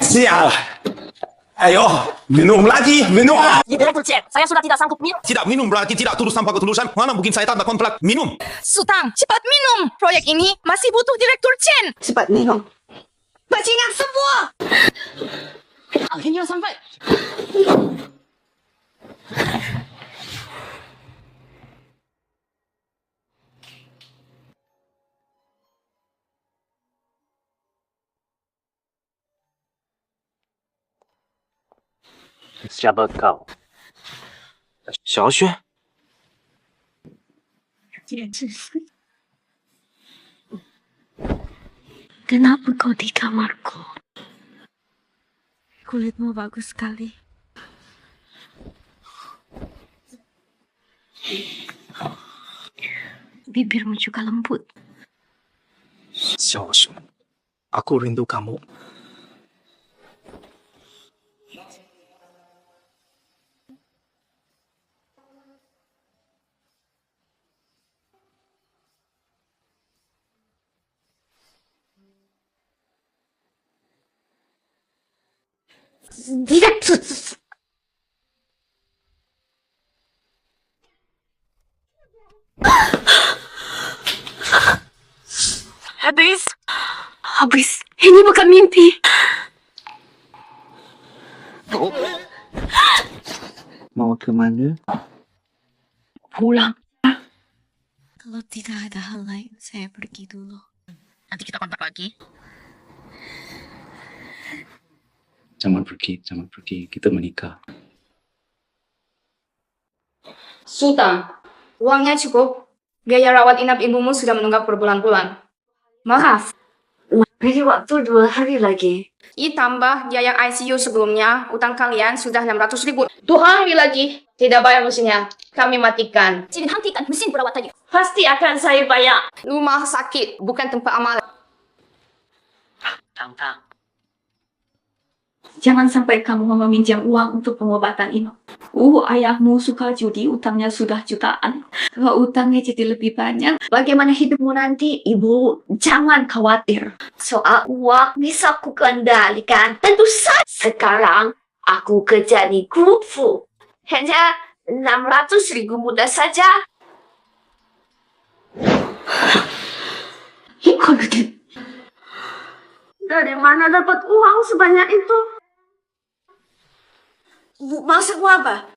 Sial. Ayo, minum lagi, minum. Direktur cek, saya sudah tidak sanggup minum. Tidak minum berarti tidak tulus tanpa ketulusan. Mana mungkin saya tanda kontrak minum? Sutang, cepat minum. Proyek ini masih butuh Direktur Chen. Cepat minum. Bajingan semua. Akhirnya sampai. Siapa kau? Xiaoxue? Kenapa kau di kamarku? Kulitmu bagus sekali. Bibirmu juga lembut. Xiaoxue, aku rindu kamu. Direktur. Habis. Ini bukan mimpi. Mau ke mana? Pulang. Kalau tidak ada hal lain, saya pergi dulu. Nanti kita kontak lagi. Jangan pergi. Kita menikah. Sultan, uangnya cukup. Biaya rawat inap ibumu sudah menunggak berbulan-bulan. Maaf, Beri waktu 2 hari lagi. ditambah biaya ICU sebelumnya, utang kalian sudah 600.000. 2 hari lagi, tidak bayar mesinnya. Kami matikan. Jadi hentikan mesin perawatannya. Pasti akan saya bayar. Rumah sakit, bukan tempat amal. Tang. Jangan sampai kamu meminjam uang untuk pengobatan ini. Ayahmu suka judi, utangnya sudah jutaan. Kalau utangnya jadi lebih banyak, bagaimana hidupmu nanti? Ibu, jangan khawatir. Soal uang bisa aku kendalikan. Tentu saja. Sekarang aku kerja di Group Fu. Hanya 600.000 mudah saja. Dari mana dapat uang sebanyak itu? Maksudmu apa?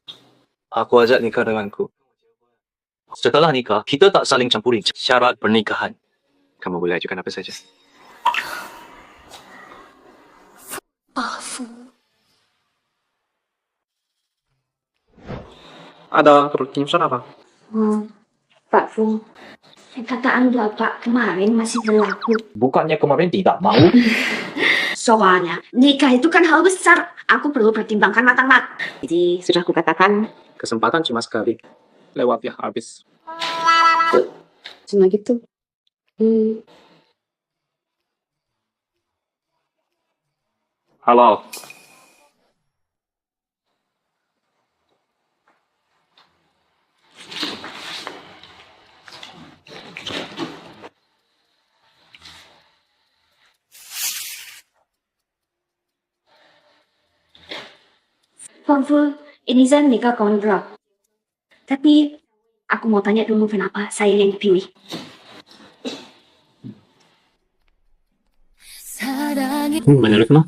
Aku ajak nikah denganku. Setelah nikah, kita tak saling campuri syarat pernikahan. Kamu boleh ajukan apa saja. Ada keputusan apa? Pak Fu, perkataan Bapak kemarin masih berlaku. Bukannya kemarin tidak mau? Soalnya, nikah itu kan hal besar. Aku perlu pertimbangkan matang-matang. Jadi, sudah kukatakan. Kesempatan cuma sekali. Lewat ya, habis. Cuma gitu. Halo. Bang Fu, ini Zan nikah kontrak. Tapi, aku mau tanya dulu kenapa saya yang dipilih. Menurut lo?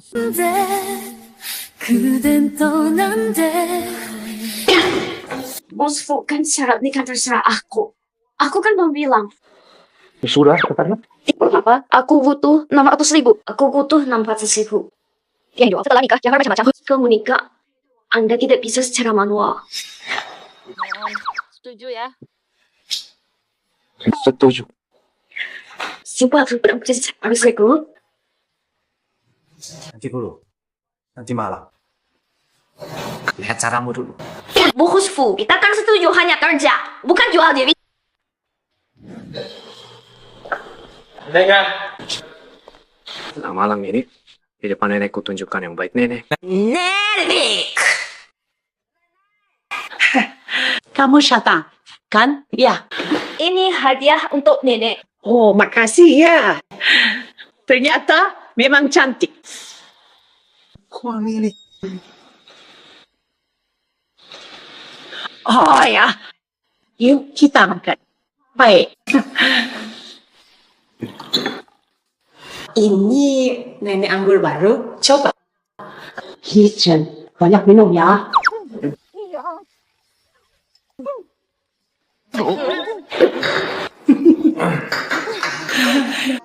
Bos Fu, kan syarat nikah terserah aku. Aku kan belum bilang. Sudah, katanya. Apa? Aku butuh 600.000. Aku butuh 600.000. Yang doang setelah nikah, jangan macam-macam. Kamu nikah, Anda tidak bisa secara manual. Setuju ya? Setuju. Coba aku harus rekrut. Nanti dulu. Nanti malam. Lihat caramu dulu. Bos Fu, kita kan setuju hanya kerja, bukan jual diri. Nah, malam ini, di depan nenekku tunjukkan yang baik nenek. Nenek! Kamu Syata, kan? Ya. Ini hadiah untuk nenek. Oh, makasih ya. Ternyata memang cantik. Kurang ini. Oh ya, yuk kita makan. Baik. Ini nenek anggur baru. Coba. Kitchen, banyak minum ya.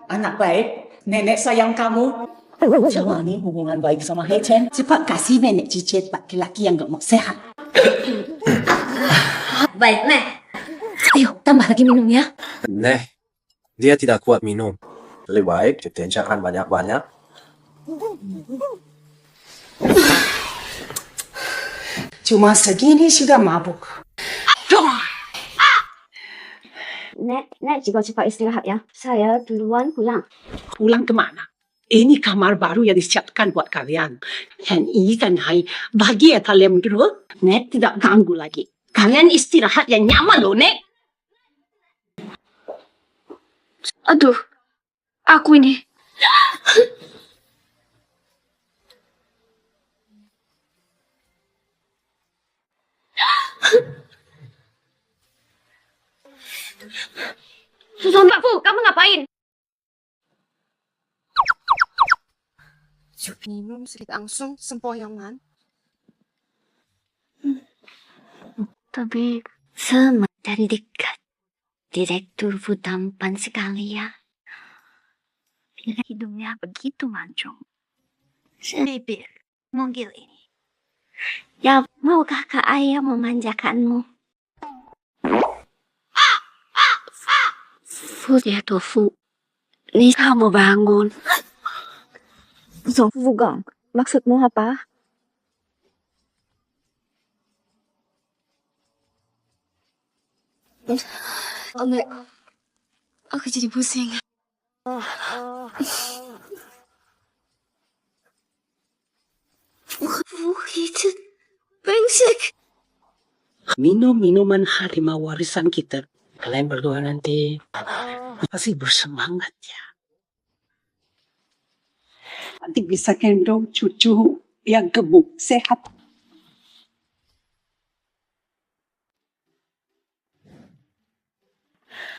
Anak baik, nenek sayang kamu. Jalani hubungan baik sama Chen. Cepat kasih nenek cicit laki-laki yang gemuk sehat. Baik, Nek. Ayo, tambah lagi minum ya. Neh, dia tidak kuat minum. Lebih baik ditenjakan banyak-banyak. Cuma segini sudah mabuk. Nek juga cepat istirahat ya. Saya duluan pulang. Pulang kemana? Ini kamar baru yang disiapkan buat kalian. Dan ini kan hai bagi ya kalian berdua. Nek tidak ganggu lagi. Kalian istirahat yang nyaman loh, Nek. Aduh, aku ini. Susun Mbak Fu, kamu ngapain? Minum sedikit langsung sempoyongan. Tapi sama dari dekat. Direktur Fu tampan sekali ya. Hidungnya begitu mancung. Bibir mungil ini. Ya, maukah Kak Ayah memanjakanmu? Fu ya Fu. Ini kamu bangun. Fu Gong, maksudmu apa? Nek, aku jadi pusing. Itu brengsek. Minum minuman harimau warisan kita. Kalian berdua nanti pasti bersemangat ya. Nanti bisa gendong cucu yang gemuk, sehat.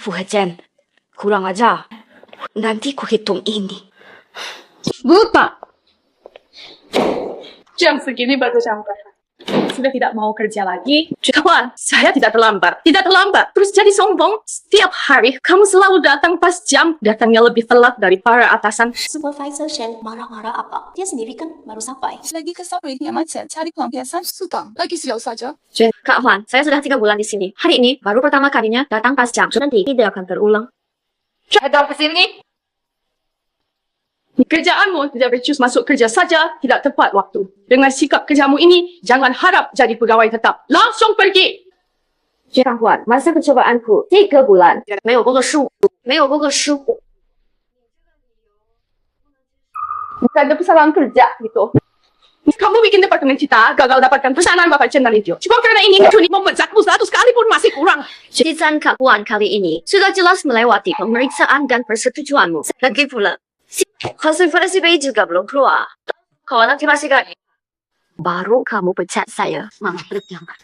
Fu Chen, kurang aja. Nanti ku hitung ini. Buta! Jam segini baru sampai. Sudah tidak mau kerja lagi. Kawan, saya tidak terlambat. Tidak terlambat. Terus jadi sombong. Setiap hari kamu selalu datang pas jam. Datangnya lebih telat dari para atasan. Supervisor Shen marah-marah apa? Dia sendiri kan baru sampai. Lagi ke subway-nya macet, cari pelampiasan. Sudah, lagi silau saja. Kak Huan, saya sudah 3 bulan di sini. Hari ini baru pertama kalinya datang pas jam. Nanti tidak akan terulang. Datang ke sini. Kerjaanmu tidak becus masuk kerja saja, tidak tepat waktu. Dengan sikap kerjamu ini, jangan harap jadi pegawai tetap. Langsung pergi! Kak Huan, masa percobaanku 3 bulan. 没有工作失误，没有工作失误。 Bukan ada kesalahan kerja gitu. Kamu bikin departemen kita gagal dapatkan pesanan Bapak Chen dan Litio. Cuma karena ini Juni memencatmu 100 kali pun masih kurang. Keputusan Kak Huan kali ini sudah jelas melewati pemeriksaan dan persetujuanmu. Lagi pula, hasil versi B juga belum keluar. Kawan nanti masih gak? Baru kamu pecat saya. Mama berjangan.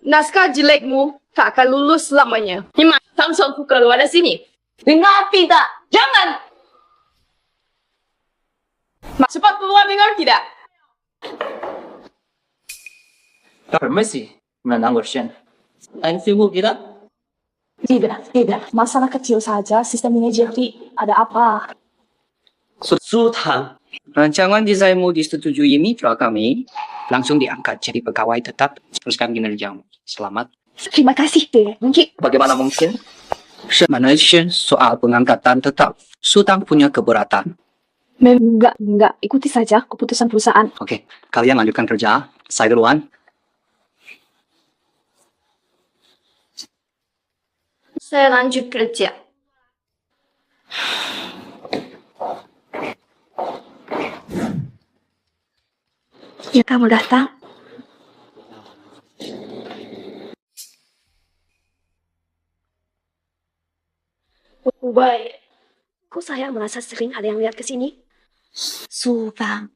Naskah jelekmu tak akan lulus selamanya. Hima, langsung keluar dari sini. Dengar tidak? Jangan! Cepat keluar, dengar tidak? Permisi, menanggur Shen. Lain sibuk kita? Tidak. Masalah kecil saja, sistem manajeri. Ada apa? Sudah. Rancangan desainmu disetujui mitra kami. Langsung diangkat jadi pegawai tetap. Teruskan kinerjamu. Selamat. Terima kasih, Mungkin. Bagaimana mungkin? Manajer soal pengangkatan tetap. Sudah punya keberatan. Enggak. Ikuti saja keputusan perusahaan. Oke, kalian lanjutkan kerja. Saya duluan. Saya lanjut kerja. Ya, kamu datang. Baik. Kok saya merasa sering ada yang lihat ke sini? Subang,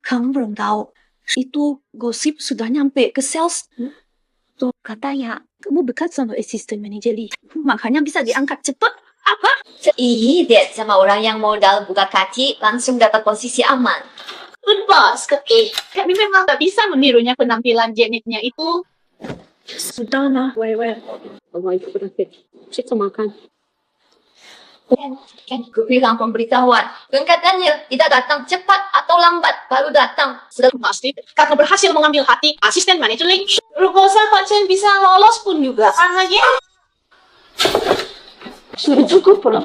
Kamu belum tahu. Itu gosip sudah nyampe ke sales. Tuh, katanya kamu dekat sama assistant manager Lee. Makanya bisa diangkat cepet. Apa? Ih, date sama orang yang modal buka kaki langsung dapat posisi aman. Good boss, kami memang tak bisa menirunya penampilan Janetnya itu. Sudahlah, well. Bawa itu berarti. Kita makan. Gue bilang pemberitahuan. Katanya tidak datang cepat atau lambat baru datang. Sudah Pasti karena berhasil mengambil hati asisten manajer Lee. Proposal Pak Chen bisa lolos pun juga. Ya. Sudah cukup belum?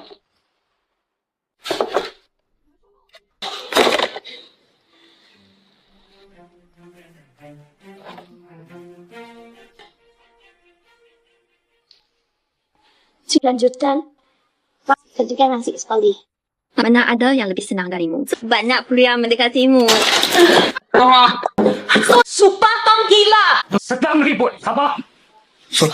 Lanjutkan. Ketika nasi sekali. Mana ada yang lebih senang darimu? Banyak pria mendekatimu. Sumpah kau gila. Sedang ribut, apa?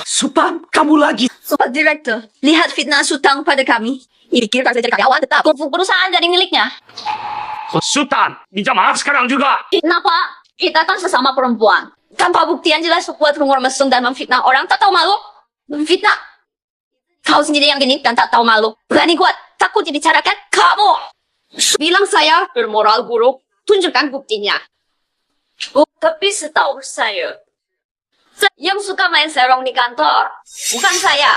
Supaya kamu lagi. Pak Direktur, lihat fitnah Sutang pada kami. Pikir kalau jadi karyawan tetap. Kungfu perusahaan jadi miliknya. Sultan, minta maaf sekarang juga. Kenapa? Kita kan sesama perempuan. Tanpa bukti yang jelas buat rumor mesum dan memfitnah orang, tak tahu malu. Memfitnah. Kau sendiri yang genit dan tak tahu malu. Berani kuat, takut dibicarakan kamu. Bilang saya bermoral buruk, tunjukkan buktinya. Oh, tapi setahu saya, yang suka main serong di kantor, bukan saya.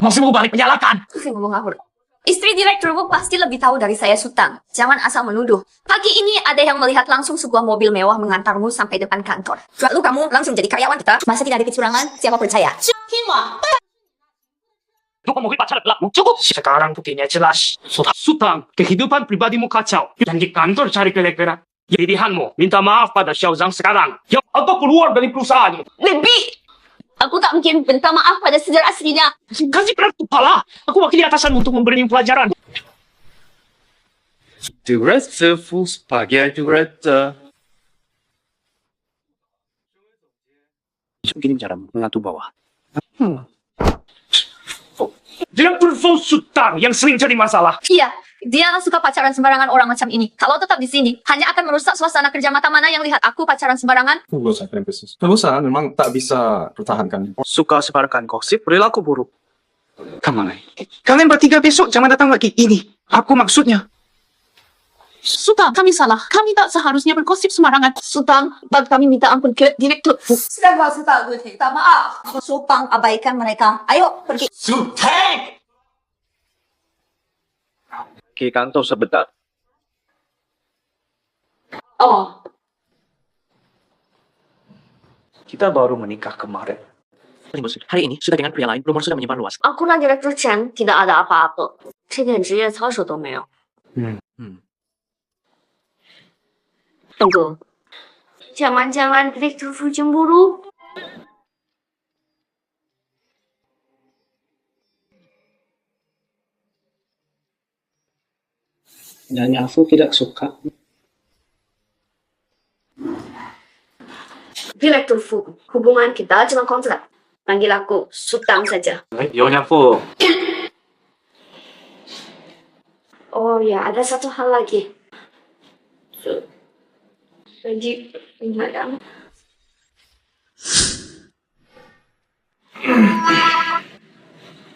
Masih mau balik menyalakan. Ngomong ngawur. Istri direkturku pasti lebih tahu dari saya Sutang. Jangan asal menuduh. Pagi ini ada yang melihat langsung sebuah mobil mewah mengantarmu sampai depan kantor. Lalu kamu langsung jadi karyawan kita. Masa tidak ada kecurangan? Siapa percaya? Lu kamu pacar belakmu. Cukup. Sekarang buktinya jelas. Sultan, kehidupan pribadimu kacau. Dan di kantor cari kelekeran. Pilihanmu, minta maaf pada Xiao Zhang sekarang. Ya, atau keluar dari perusahaan. Lebih! Aku tak mungkin minta maaf pada sejarah aslinya. Kasih berat kepala. Aku wakili atasanmu untuk memberi pelajaran. Director, Fußball, Director. Begini caramu mengatur bawah. Direktur Fu Sultan yang sering jadi masalah. Iya, dia suka pacaran sembarangan orang macam ini. Kalau tetap di sini, hanya akan merusak suasana kerja mata mana yang lihat aku pacaran sembarangan. Perusahaan memang tak bisa pertahankan. Suka sebarkan gosip, perilaku buruk. Kamu kalian bertiga besok jangan datang lagi. Ini, aku maksudnya. Sutang, kami salah. Kami tak seharusnya bergosip sembarangan. Sutang, bagi kami minta ampun ke direktur. Sudah gak usah gue minta maaf. Sutang, abaikan mereka. Ayo, pergi. Sultan! Ke kantor sebentar. Oh, Kita baru menikah kemarin. Hari ini sudah dengan pria lain, rumor sudah menyebar luas. aku dan direktur Chen tidak ada apa-apa. 这点职业操守都没有。 Tunggu. Jangan-jangan direktur Fu cemburu? Nyanyi aku tidak suka. Direktur Fu, hubungan kita cuma kontrak. Panggil aku Sutang saja. Nyonya Fu. Oh ya, ada satu hal lagi. Jadi, madam.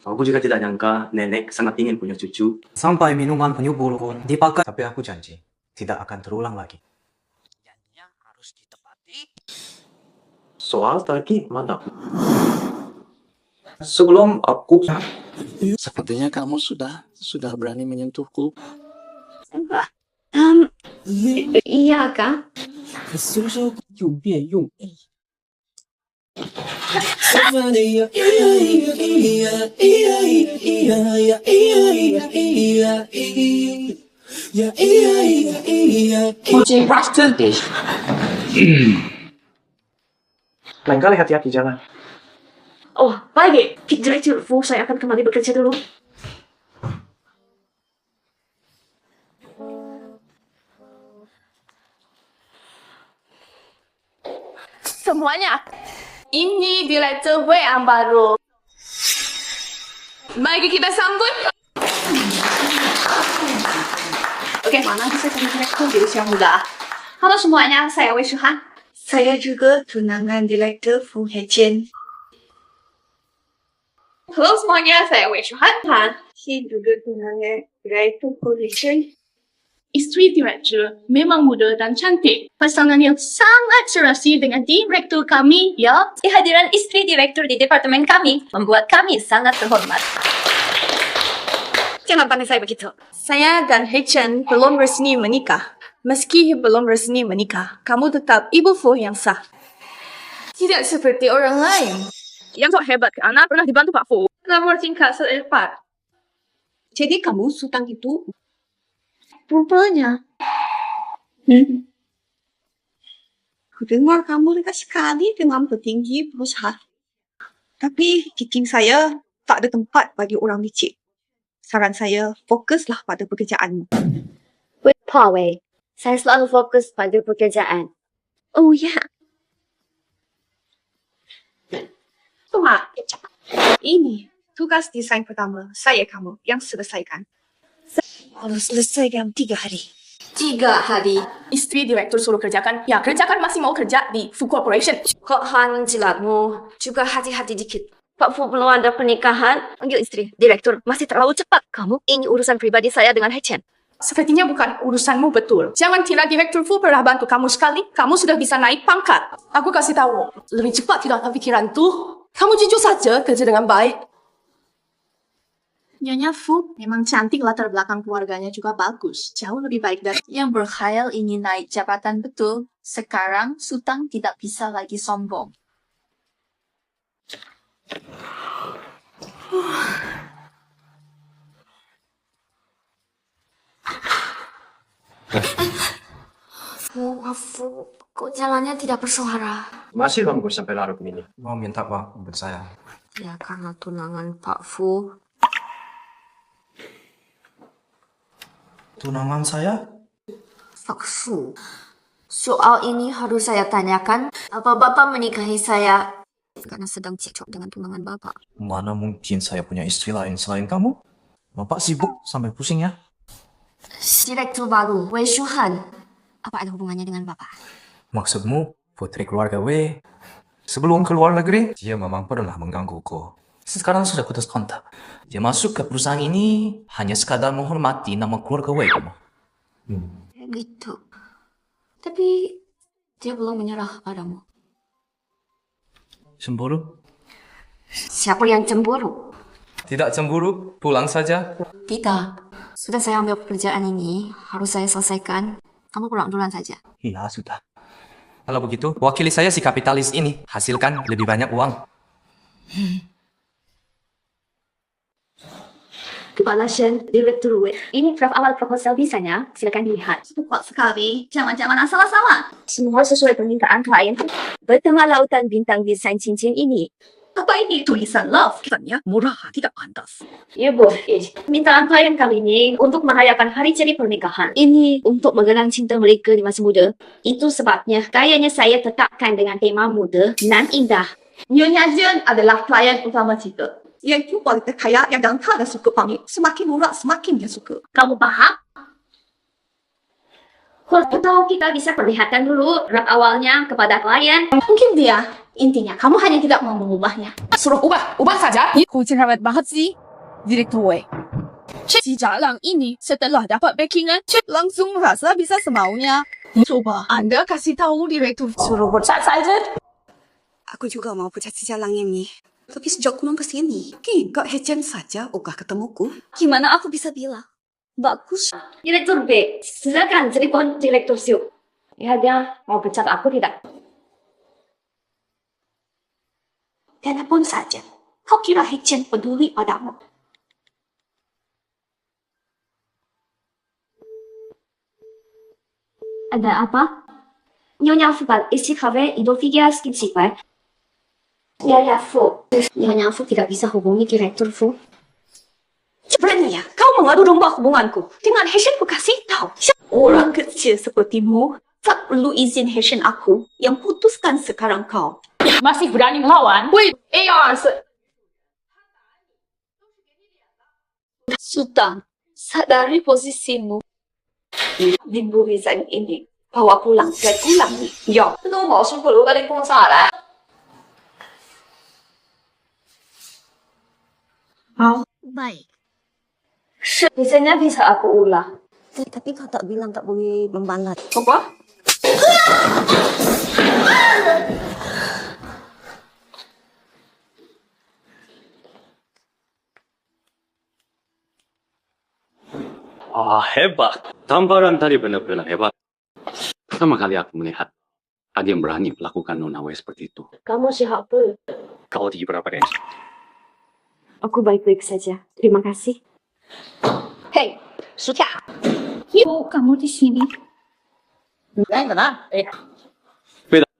Aku juga tidak nyangka nenek sangat ingin punya cucu. Sampai minuman penyubur pun dipakai. Tapi aku janji, tidak akan terulang lagi. Soal tadi mana? Sebelum aku... Sepertinya kamu sudah berani menyentuhku. Iya kah? 用变用 Lain kali hati-hati jalan. Oh, baik. Direktur Fu, saya akan kembali bekerja dulu. Semuanya. Ini direktur gue yang baru. Mari kita sambut. Bagaimana bisa jadi direktur di usia muda? Halo semuanya, saya Wei Shuhan. Saya juga tunangan Direktur Fu Hechen. Halo semuanya, saya Wei Shuhan. Saya juga tunangan Direktur Fu Hechen. Istri direktur memang muda dan cantik. Pasangan yang sangat serasi dengan direktur kami, ya. Kehadiran istri direktur di departemen kami membuat kami sangat terhormat. Jangan pandai saya begitu. Saya dan Hechen belum resmi menikah. Meski belum resmi menikah, kamu tetap ibu Fu yang sah. Tidak seperti orang lain. Yang sok hebat ke anak pernah dibantu Pak Fu. Nomor tingkat seempat. Jadi kamu Sultan itu Rupanya. Aku dengar kamu dekat sekali dengan petinggi perusahaan. Tapi kiking saya tak ada tempat bagi orang licik. Saran saya, fokuslah pada pekerjaanmu. Pak Wei, saya selalu fokus pada pekerjaan. Oh ya. Tunggu. Ini tugas desain pertama saya kamu yang selesaikan. Harus selesaikan 3 hari. 3 hari. Istri direktur suruh kerjakan. Ya, kerjakan masih mau kerja di Fu Corporation. Kok Han jilatmu juga hati-hati dikit. Pak Fu belum ada pernikahan. Panggil istri. Direktur, masih terlalu cepat. Kamu, ini urusan pribadi saya dengan Hechen. Sepertinya bukan urusanmu betul. Jangan kira direktur Fu pernah bantu kamu sekali. Kamu sudah bisa naik pangkat. Aku kasih tahu. Lebih cepat tidak pikiran tuh. Kamu jujur saja kerja dengan baik. Nyonya Fu memang cantik, latar belakang keluarganya juga bagus. Jauh lebih baik dari Yang berkhayal ingin naik jabatan betul. Sekarang Sultan tidak bisa lagi sombong. Fu, kok jalannya tidak bersuara? Masih kamu sampai larut ini. Mau minta maaf buat saya. Ya karena tunangan Pak Fu. Tunangan saya? Pak Fu, soal ini harus saya tanyakan. Apa Bapak menikahi saya karena sedang cekcok dengan tunangan Bapak? Mana mungkin saya punya istri lain selain kamu? Bapak sibuk sampai pusing ya? Direktur baru, Wei Shuhan. Apa ada hubungannya dengan Bapak? Maksudmu putri keluarga W? Sebelum keluar negeri, dia memang pernah menggangguku. Sekarang sudah putus kontak. Dia masuk ke perusahaan ini hanya sekadar menghormati nama keluarga W kamu. Gitu. Tapi dia belum menyerah padamu. Cemburu? Siapa yang cemburu? Tidak cemburu, pulang saja. Tidak. Sudah saya ambil pekerjaan ini, harus saya selesaikan. Kamu pulang duluan saja. Iya, sudah. Kalau begitu, wakili saya si kapitalis ini. Hasilkan lebih banyak uang. Kepala Shen, Direktur Wei. Ini draft awal proposal bisanya. Silakan dilihat. kuat sekali. Jangan-jangan asal-asalan. Semua sesuai permintaan klien. Bertengah lautan bintang desain cincin ini. Apa ini tulisan love? Katanya murah, tidak pantas. Ya Bu, permintaan klien kali ini untuk merayakan hari jadi pernikahan. Ini untuk mengenang cinta mereka di masa muda. Itu sebabnya kayaknya saya tetapkan dengan tema muda dan indah. Nyonya Jen adalah klien utama kita. Iaitu wanita kaya yang dalam keadaan suka panggil. Semakin murah, semakin dia suka. Kamu paham? Kalau kita bisa perlihatkan dulu draft awalnya kepada klien. Mungkin dia. Intinya, kamu hanya tidak mau mengubahnya. Suruh ubah saja. Kucing hebat banget sih, Direktur Wei. Si jalan ini setelah dapat backingan, langsung merasa bisa semaunya. Coba Anda kasih tahu Direktur, suruh pecat saja. Aku juga mau pecat si jalang ini. Tapi sejak pulang ke sini, Kak Hechen saja ogah ketemuku. Gimana aku bisa bilang? Bagus. Direktur B, silakan telepon Direktur Siu. Ya, dia mau pecat aku tidak? Telepon saja. Kau kira Hechen peduli padamu? Ada apa? Nyonya Fu, isi kafe Idul Fitri sekitar. Nyonya Fu. Nyonya Fu tidak bisa hubungi Direktur Fu. Beraninya, kau mengadu domba hubunganku. Dengan Hechen ku kasih tahu. Orang kecil sepertimu tak perlu izin Hechen aku yang putuskan sekarang kau. Masih berani melawan? Wait, Sultan, sadari posisimu. Minggu resign ini bawa pulang dan pulang nih. Ya, itu mau suruh kalian pulang salah. Baik. Biasanya bisa aku ulang. Tapi kau tak bilang tak boleh membalat. Apa? Hebat. Tamparan tadi benar-benar hebat. Pertama kali aku melihat ada yang berani melakukan nona-we seperti itu. Kamu siapa? Kau di berapa range? Aku baik-baik saja. Terima kasih. Hei, Suta. Ibu, kamu di sini. Beda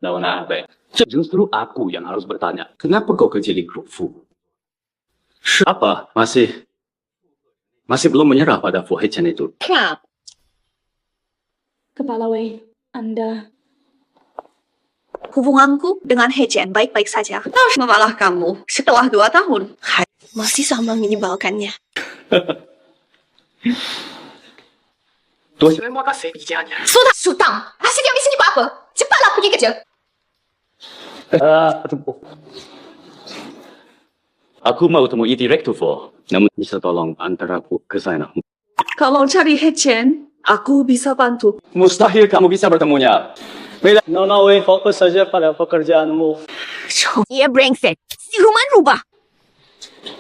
lawan apa? Justru aku yang harus bertanya. Kenapa kau kerja di grup Fu? Apa? Masih belum menyerah pada Fu Hechen itu? Kenapa? Kepala Wei, Anda Hubunganku dengan Hechen baik-baik saja. Harus memalah kamu setelah 2 tahun. Masih sama menyebalkannya. Terima kasih bijaknya. Sudah, Sultan. Masih diam di sini buat apa? Cepatlah pergi kerja. Aku mau temui direktur Fu. Namun bisa tolong antar aku ke sana. kalau cari Hechen, aku bisa bantu. Mustahil kamu bisa bertemunya. Beda. Nona-we, fokus saja pada pekerjaanmu. Ia brengsek. Siluman rubah.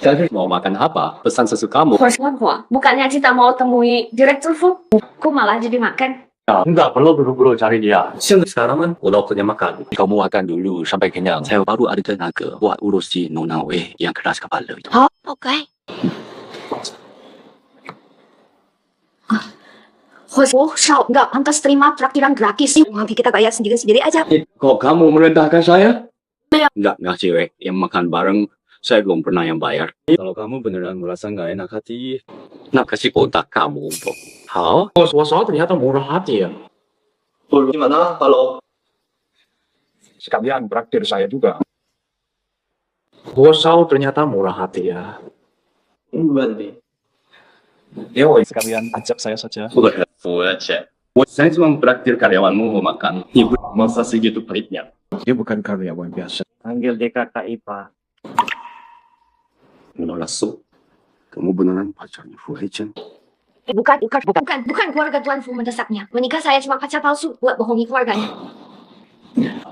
Jadi mau makan apa? Pesan sesukamu. Hua, bukannya kita mau temui Direktur Fu? Kok malah jadi makan? Enggak perlu buru-buru cari dia. Sekarang kan udah waktunya makan. Kamu makan dulu sampai kenyang. Saya baru ada tenaga buat urus si Nona-we yang keras kepala itu. Oke. Sao nggak pantas terima traktiran gratis? Nanti kita bayar sendiri-sendiri aja. Kok kamu merendahkan saya? Enggak cewek yang makan bareng. Saya belum pernah yang bayar. Kalau kamu beneran merasa nggak enak hati, nak kasih kotak kamu. Hao? Bos ternyata murah hati ya. Gimana kalau Sekalian traktir saya juga. Bos ternyata murah hati ya. Berarti? Ya, sekalian ajak saya saja. Saya cuma traktir karyawanmu mau makan. Ibu masa segitu pelitnya. Dia bukan karyawan biasa. Panggil dia kakak Ipa. Menolak su. Kamu beneran pacarnya Fu Hechen? Bukan keluarga Tuan Fu mendesaknya. Menikah saya cuma pacar palsu buat bohongi keluarganya.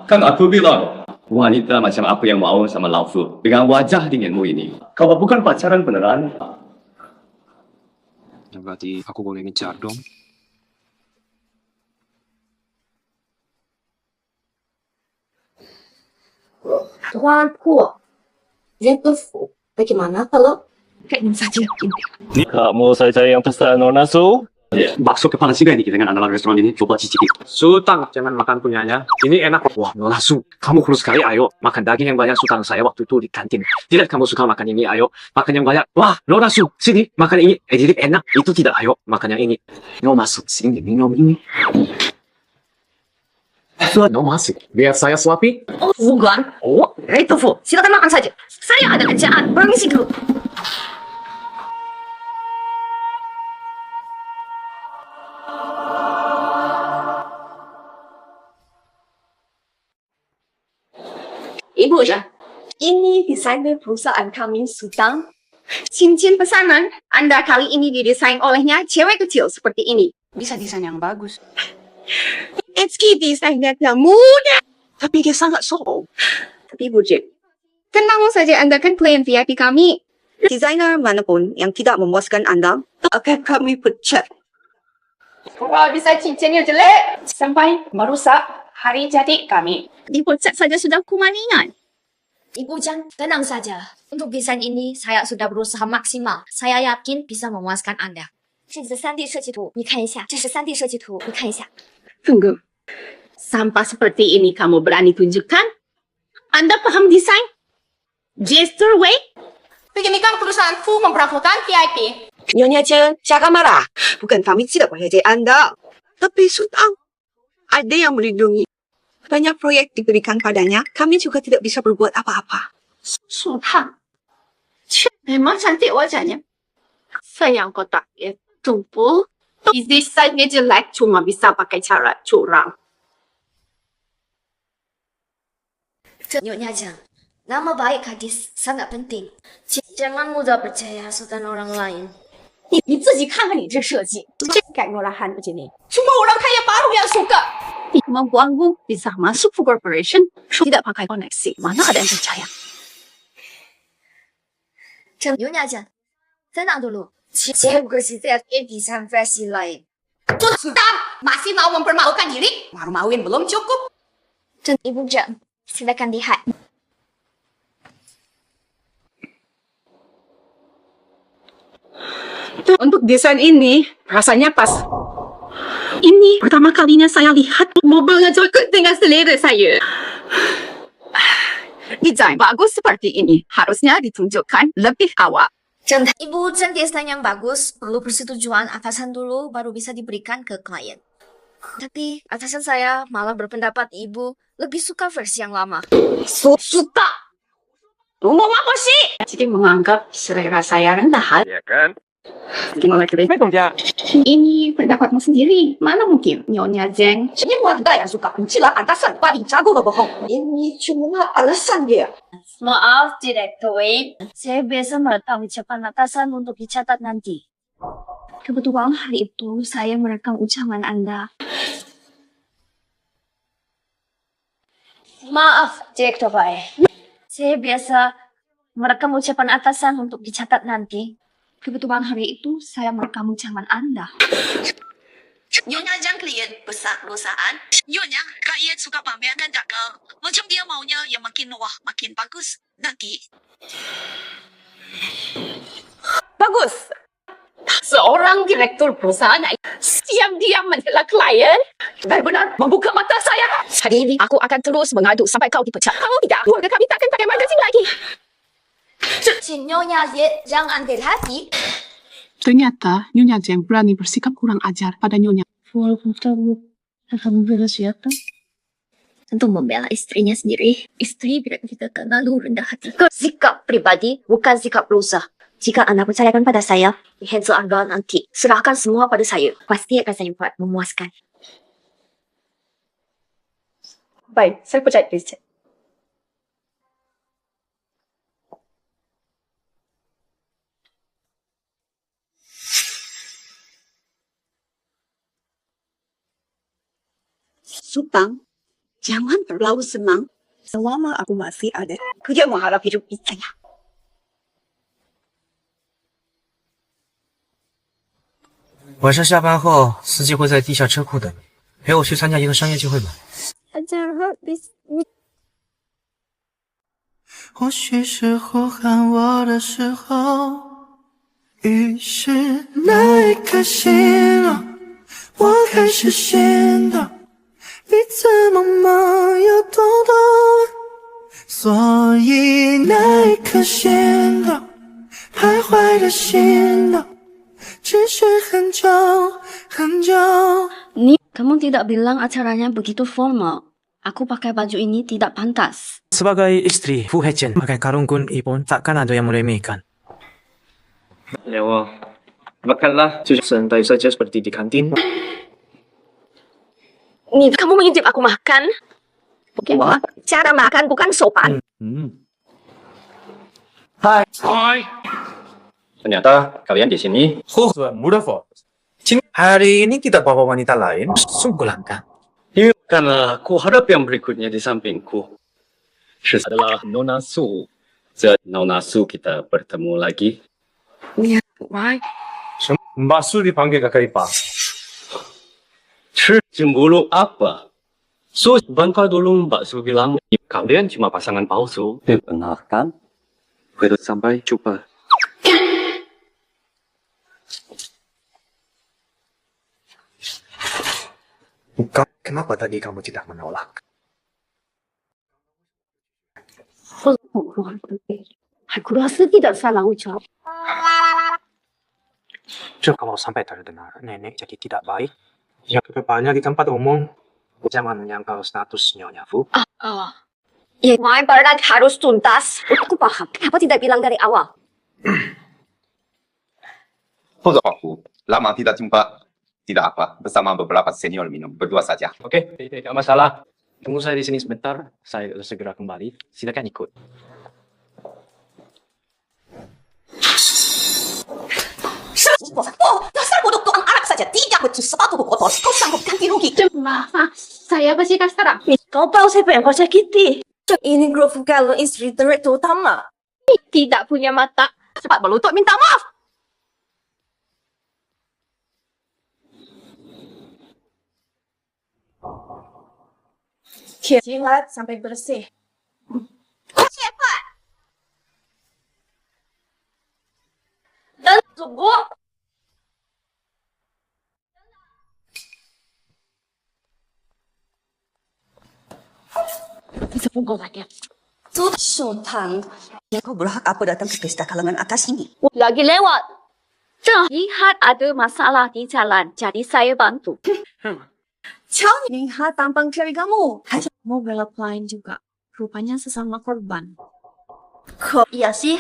Kan aku bilang, wanita macam apa yang mau sama Lao Fu dengan wajah dinginmu ini. Kau bukan pacaran beneran. Berarti aku boleh ngejar dong. Tuan Fu, Direktur Fu, bagaimana kalau kayaknya saja? Kamu saja yang pesan Nona Su? Bakso kepala singa ini dengan andalan restoran ini. Coba cicipi. Sultan, jangan makan punyanya. Ini enak. Wah, Nona Su, kamu kurus sekali. Ayo, makan daging yang banyak. Sultan saya waktu itu di kantin. Tidak, kamu suka makan ini. Ayo, makan yang banyak. Wah, Nona Su, sini, makan ini. Jadi enak. Itu tidak. Ayo, makan yang ini. Nona Su, sini, minum ini. Nona Su, biar saya suapi. Bukan. Direktur Fu, silakan makan saja. Saya ada kerjaan. Permisi dulu. Ibu ya, ini desainer perusahaan kami Sultan. Cincin pesanan Anda kali ini didesain olehnya cewek kecil seperti ini. Bisa desain yang bagus. Eski desainnya mudah. Tapi dia sangat soft. Tapi budget. Tenang saja, Anda kan klien VIP kami. Desainer manapun yang tidak memuaskan Anda akan kami pecat. Wah, bisa cincinnya jelek. Sampai merusak hari jadi kami. Dipecat saja sudah kumalingan. Ibu Jan, tenang saja. Untuk desain ini, saya sudah berusaha maksimal. Saya yakin bisa memuaskan Anda. 这是3D 设计图，你看一下。这是3D 设计图，你看一下。 Tunggu. Sampah seperti ini kamu berani tunjukkan? Anda paham desain? Gesture way? Begini kan perusahaan Fu memperlakukan VIP. Nyonya Chen, jangan marah. Bukan kami tidak menghargai Anda. Tapi Sultan, ada yang melindungi. Banyak proyek diberikan padanya, kami juga tidak bisa berbuat apa-apa. Sultan. Memang cantik wajahnya. Sayang kotak ya. Tumpu. Desainnya jelek cuma bisa pakai cara curang. Nyonya Jang, nama baik gadis sangat penting. Jangan mudah percaya asutan orang lain. 你自己看看你这设计， Kegolahan begini. semua orang kaya baru yang suka. Kemampuanku bisa masuk ke corporation, tidak pakai koneksi. Mana ada yang percaya? Nyonya Jang, tenang dulu. Saya bukan setiap insan versi lain. Sultan masih mau mempermalukan diri? Malu-maluin belum cukup. Ibu Jang, silakan lihat. Untuk desain ini, rasanya pas. Ini pertama kalinya saya lihat mobilnya cocok dengan selera saya. Desain bagus seperti ini harusnya ditunjukkan lebih awal. Ibu Jang desain yang bagus, perlu persetujuan atasan dulu baru bisa diberikan ke klien. Tapi atasan saya malah berpendapat ibu lebih suka versi yang lama. Suka! Ngomong apa sih? Jadi menganggap selera saya rendahan. Ya kan? Gimana kira? Ini pendapatmu sendiri. Mana mungkin Nyonya Jeng? Ini warga yang suka mencela atasan paling jago berbohong. Ini cuma alasan dia. Maaf, Direktur Wei. Saya biasa merekam ucapan atasan untuk dicatat nanti. Kebetulan hari itu saya merekam ucapan Anda. Maaf, Direktur Wei. Saya biasa merekam ucapan atasan untuk dicatat nanti. Kebetulan hari itu saya merekam ucapan Anda. Nyonya Jang klien besar perusahaan. Nyonya klien suka pamer dan dagang. Macam dia maunya yang makin wah, makin bagus nanti. Bagus. Seorang direktur perusahaan diam-diam mencela klien. Benar-benar membuka mata saya. Hari ini aku akan terus mengadu sampai kau dipecat. Kalau tidak, keluarga kami takkan pakai magazin lagi. Nyonya Jeng, jangan berhati. Ternyata Nyonya Jeng berani bersikap kurang ajar pada Nyonya. Walaupun kamu membela siapa? Untuk membela istrinya sendiri. Istri tidak kita terlalu rendah hati. Sikap pribadi bukan sikap perusahaan. Jika Anda percayakan pada saya, handle Anda nanti. Serahkan semua pada saya. Pasti akan saya buat memuaskan. Baik, saya percaya Richard. Supang, jangan terlalu senang. Selama aku masih ada, aku tidak mengharap hidup saya. 晚上下班后，司机会在地下车库等你，陪我去参加一个商业聚会吧。或许是呼喊我的时候，于是那一刻醒了，我开始显得比怎么忙要懂得，所以那一刻显得徘徊的心呢，只是很久很久。 Kamu tidak bilang acaranya begitu formal. Aku pakai baju ini tidak pantas. Sebagai istri Fu Hecen, pakai karung kun ipon takkan ada yang meremehkan. Ya, makanlah santai saja seperti di kantin. Nih, kamu mengintip aku makan? Wah, cara makan bukan sopan. Hai. Hai. Ternyata kalian di sini. Mudah, Fo. Hari ini tidak bawa wanita lain, sungguh langka. Ini karena aku harap yang berikutnya di sampingku adalah Nona Su. Nona Su kita bertemu lagi. Ya, why? Mbak Su dipanggil kakak ipar. Cemburu apa? Su, bentar dulu Mbak Su bilang kalian cuma pasangan palsu. Benar kan? Sampai jumpa. Kenapa tadi kamu tidak menolak? Aku rasa tidak salah ucap. Kalau sampai terdengar nenek jadi tidak baik, yang kedepannya di tempat umum, jangan menyangkal status Nyonya Fu. Ya, main barat harus tuntas. Aku paham. Kenapa tidak bilang dari awal? 或者恍惚，lama tidak jumpa. Tidak apa, bersama beberapa senior minum, berdua saja. Oke, tidak masalah. Tunggu saya di sini sebentar. Saya segera kembali. Silakan ikut. Dasar bodoh tukang arak saja, tidak becus sepatu kotor. Kau sanggup ganti rugi. Maaf, saya bersihkan sekarang. Kau tahu siapa yang kau sakiti? Ini grup kalau istri direktur utama. Tidak punya mata. Cepat berlutut minta maaf. Jilat sampai bersih. Cepat. Dan tunggu. Sepungkul lagi. Sultan, kau berhak apa datang ke pesta kalangan atas ini? Lagi lewat. Lihat ada masalah di jalan, jadi saya bantu. Jangan lihat tampang ceri kamu. Mau belok lain juga. Rupanya sesama korban. Kok iya sih?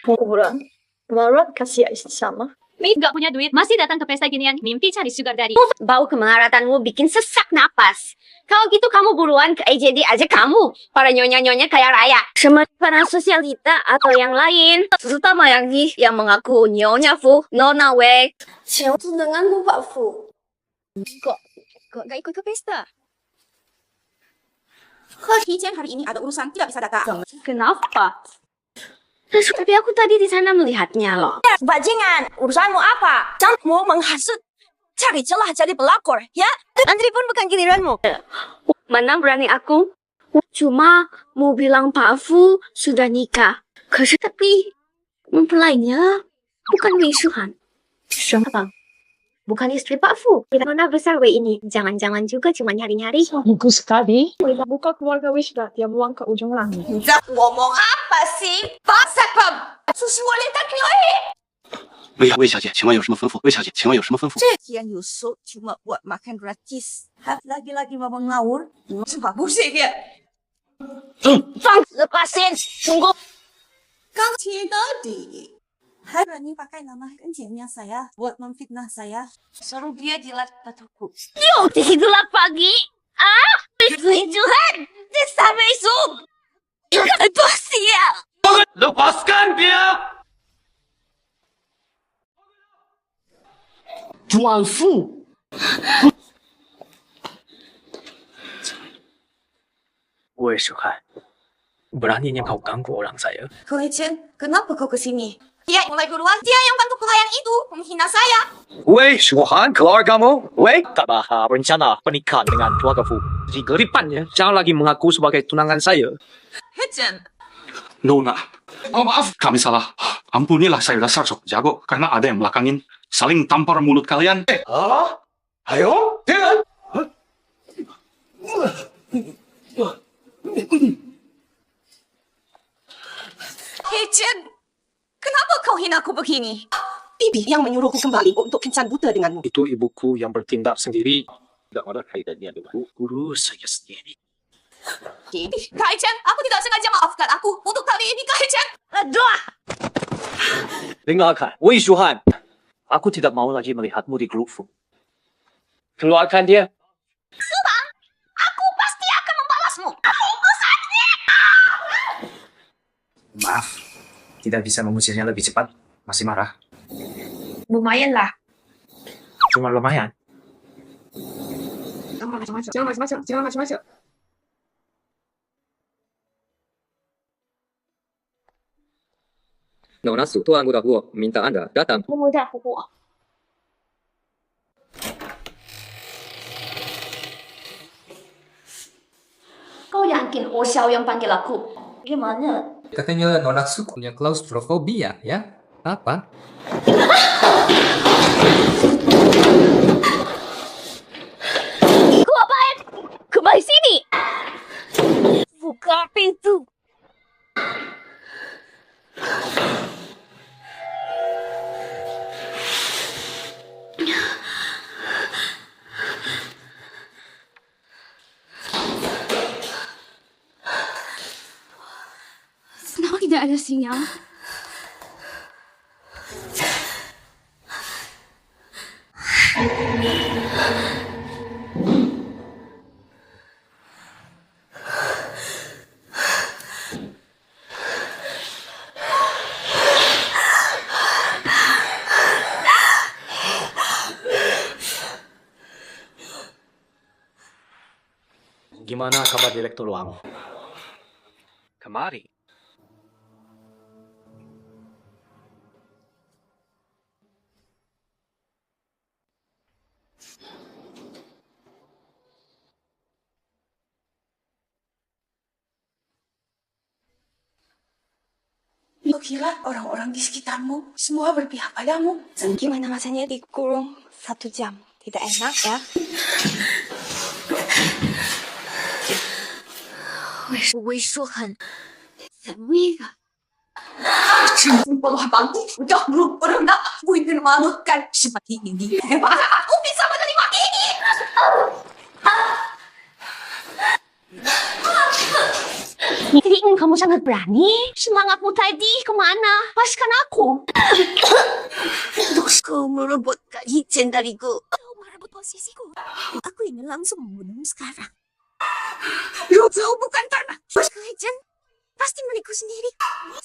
Kurang. Marah kasih istri sama. Mi gak punya duit, masih datang ke pesta ginian, mimpi cari sugar daddy. Bau kemaratanmu bikin sesak napas. Kalau gitu kamu buruan ke AJD aja kamu. Para nyonya-nyonya kaya raya. Sama para sosialita atau yang lain. Terutama yang mengaku nyonya Fu, nona Wei. Siapa denganmu Pak Fu? Kok gak ikut ke pesta? Hijen hari ini ada urusan tidak bisa datang. Kenapa? Tapi aku tadi di sana melihatnya loh. Bajingan, urusanmu apa? Janganmu menghasut. Cari celah jadi pelakor, ya? Nanti pun bukan giliranmu. Mana berani aku? Cuma mau bilang Pak Fu sudah nikah. Tapi mempelainya bukan Wei Shuhan. Siapa? Bukan istri Pak Fu. Nona besar Wei ini. Jangan-jangan juga cuma nyari-nyari. Bagus sekali. Buka keluarga Wish dah, dia buang ke ujung langit. Ngomong apa sih? Pak Sekpam, susu wanita kioe. 魏小姐，请问有什么吩咐？魏小姐，请问有什么吩咐？ Kian Yusuf cuma buat makan gratis. Lagi-lagi mau ngawur. Sumpah busik ya. Lepasin. Tunggu. Kang tadi. Berani pakai nama kencingnya saya buat memfitnah saya. Suruh dia jilat batuku. Yuk, tidurlah pagi. Tuhan. Desa besok. Aduh, sial. Lepaskan dia! 转腹。Wei Shuhan, beraninya kau ganggu orang saya. Koichen, kenapa kau kesini? Dia mulai duluan. Dia yang bantu pelayan itu menghina saya. Wei Shuhan, keluargamu? Wei, tak bahas rencana pernikahan dengan keluarga Fu. Di kedepannya, jangan lagi mengaku sebagai tunangan saya. Hechen. Nona, maaf, kami salah. Ampunilah saya dasar sok jago karena ada yang belakangin saling tampar mulut kalian. Ayo, jangan. Hechen, kenapa kau hina aku begini? Bibi yang menyuruhku kembali untuk kencan buta denganmu. Itu ibuku yang bertindak sendiri. Tidak ada kaitannya dengan guru saya sendiri. Kak Hechen, aku tidak sengaja maafkan aku untuk kali ini, Kak Hechen. Aduh. Dengarkan, Wei Shuhan. Aku tidak mau lagi melihatmu di grup Fu. Keluarkan dia. Subang, aku pasti akan membalasmu. Aku sakit. Maaf, tidak bisa mengusirnya lebih cepat. Masih marah. Lumayan lah. Cuma lumayan. Jangan macam-macam. Nona Su, Tuan Muda Huo minta Anda datang. Mudah aku. Kau yakin Oh Xiao yang panggil aku? Gimana? Katanya Nona Su punya klaustrofobia, ya? Apa? Kau apaan? Kembali sini. Buka pintu. Kenapa tidak ada sinyal? Gimana kabar Direktur Wang? Kemari. Kau kira orang-orang di sekitarmu semua berpihak padamu? Gimana rasanya dikurung 1 jam? Tidak enak ya? 我说很那个。 Bodoh banget. Udah belum pernah aku ini memalukan seperti ini. Bagaimana aku bisa menerima ini? Ning, kamu sangat berani. Semangatmu tadi kemana? Lepaskan aku. Kau merebut Ijen dariku. Kau merebut posisiku. Aku ingin langsung membunuhmu sekarang. Kau bukan tanah. Ijen pasti milikku sendiri.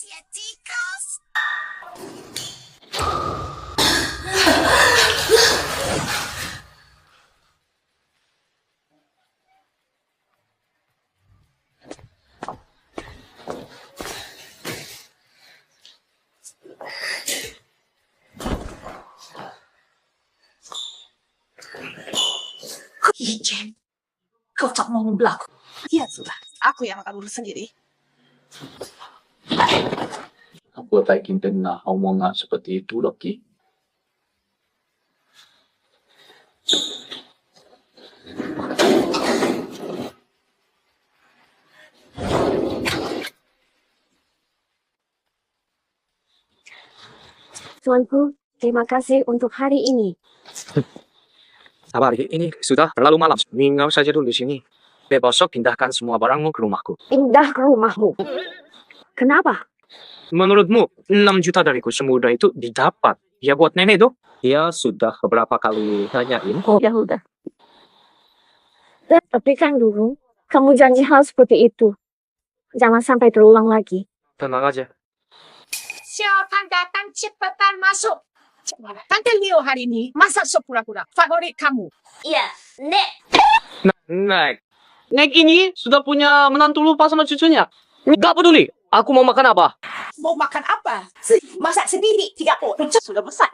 Dia tikus. Ijen, kau tak mau membelaku. Ya sudah, aku yang akan urus sendiri. Apa tak ingin dengar omongan seperti itu lagi? Tuanku, terima kasih untuk hari ini. Sabar, ini sudah terlalu malam. Tinggal saja dulu di sini. Besok pindahkan semua barangmu ke rumahku. Pindah ke rumahmu. Kenapa? Menurutmu, 6 juta dariku semudah itu didapat? Ya buat nenek tuh. Dia sudah beberapa kali tanyain. Oh, ya udah. Tapi kan dulu, kamu janji hal seperti itu. Jangan sampai terulang lagi. Tenang aja. Siapa datang cepetan masuk. Tante Leo hari ini masak sop kura-kura. Favorit kamu. Iya, Nek. Nek. Nek ini sudah punya menantu lupa sama cucunya. Gak peduli. Aku mau makan apa? Mau makan apa? Masak sendiri. 3 orang. Sudah besar.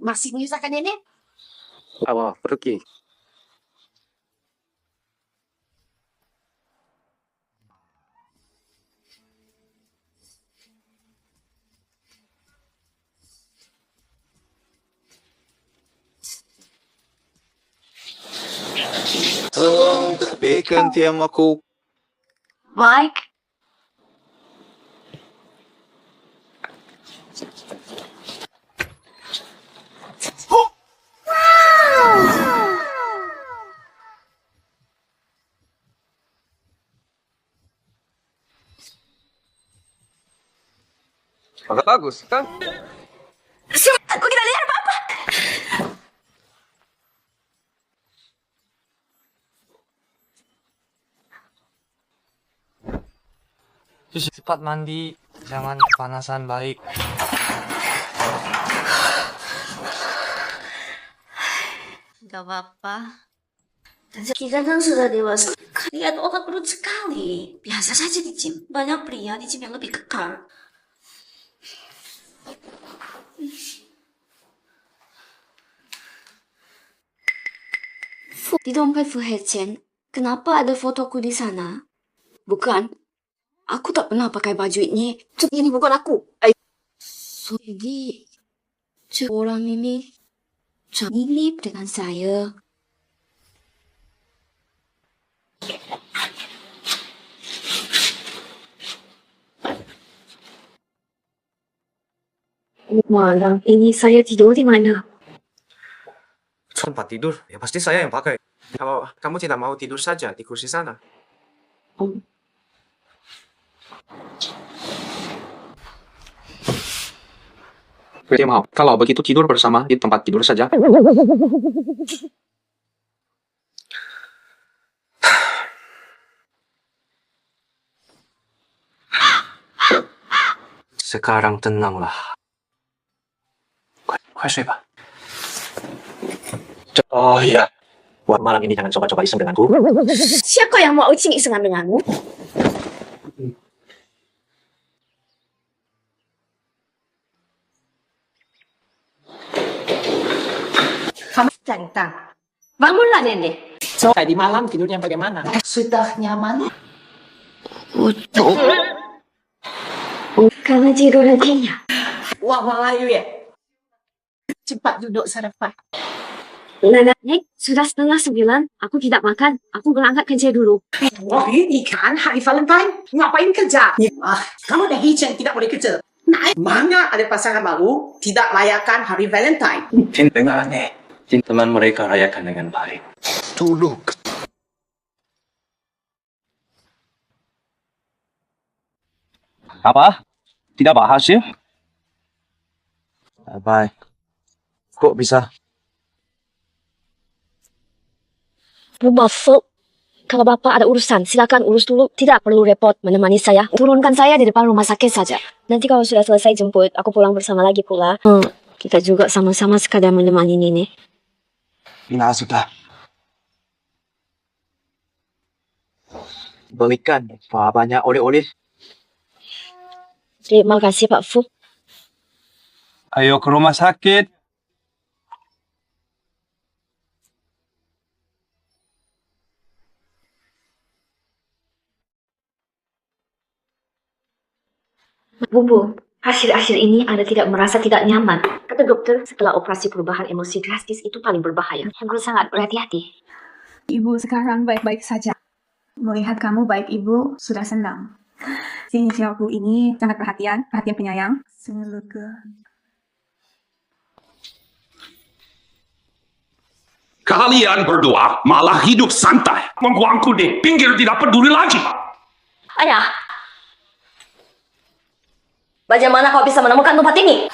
Masih menyusahkan nenek? Awal pergi. Tolong tepikan tiang aku. Mike. Bagus kan? Aku tidak lihat apa-apa. Cepat mandi, jangan kepanasan baik. Gak apa-apa. Kita kan sudah dewasa. Kalian otak perut sekali. Biasa saja di gym. Banyak pria di gym yang lebih kekar. Di dompet Fu Hechen, kenapa ada fotoku di sana? Bukan. Aku tak pernah pakai baju ini. Ini bukan aku. Jadi, orang ini mirip dengan saya. Malam ini saya tidur di mana? Tempat tidur, ya pasti saya yang pakai. Kalau kamu tidak mau tidur saja di kursi sana. Dia mau. Kalau begitu tidur bersama di tempat tidur saja. Sekarang tenanglah. 快睡吧。 Oh iya. Buat malam ini jangan coba-coba iseng denganku. Siapa yang mau iseng-iseng denganmu? Kamu centang. Bangunlah nenek. So, tadi malam tidurnya bagaimana? Sudah nyaman? Karena tidur nantinya. Wah, Melayu ya? Cepat duduk sarapan. Nenek, sudah setengah 9. Aku tidak makan. Aku berangkat kerja dulu. Wah, ini kan hari Valentine. Ngapain kerja? Kamu dah hijau tidak boleh kerja. Nah, mana ada pasangan baru tidak rayakan hari Valentine? Dengar aneh. Teman mereka rayakan dengan baik. Dulu. Apa? Tidak bahas ya? Bye. Kok bisa? Bu Bapak, kalau Bapak ada urusan, silakan urus dulu. Tidak perlu repot menemani saya. Turunkan saya di depan rumah sakit saja. Nanti kalau sudah selesai jemput, aku pulang bersama lagi pula. Kita juga sama-sama sekadar menemani nenek. Bila sudah. Belikan banyak oleh-oleh. Terima kasih Pak Fu. Ayo ke rumah sakit. Bu, akhir-akhir ini Anda tidak merasa tidak nyaman. Kata dokter, setelah operasi perubahan emosi drastis itu paling berbahaya. Harus sangat berhati-hati. Ibu sekarang baik-baik saja. Melihat kamu baik, Ibu sudah senang. Si Xiaogu ini sangat perhatian penyayang. Semoga. Kalian berdua malah hidup santai. Membuangku di pinggir tidak peduli lagi. Ayah, bagaimana kau bisa menemukan tempat ini?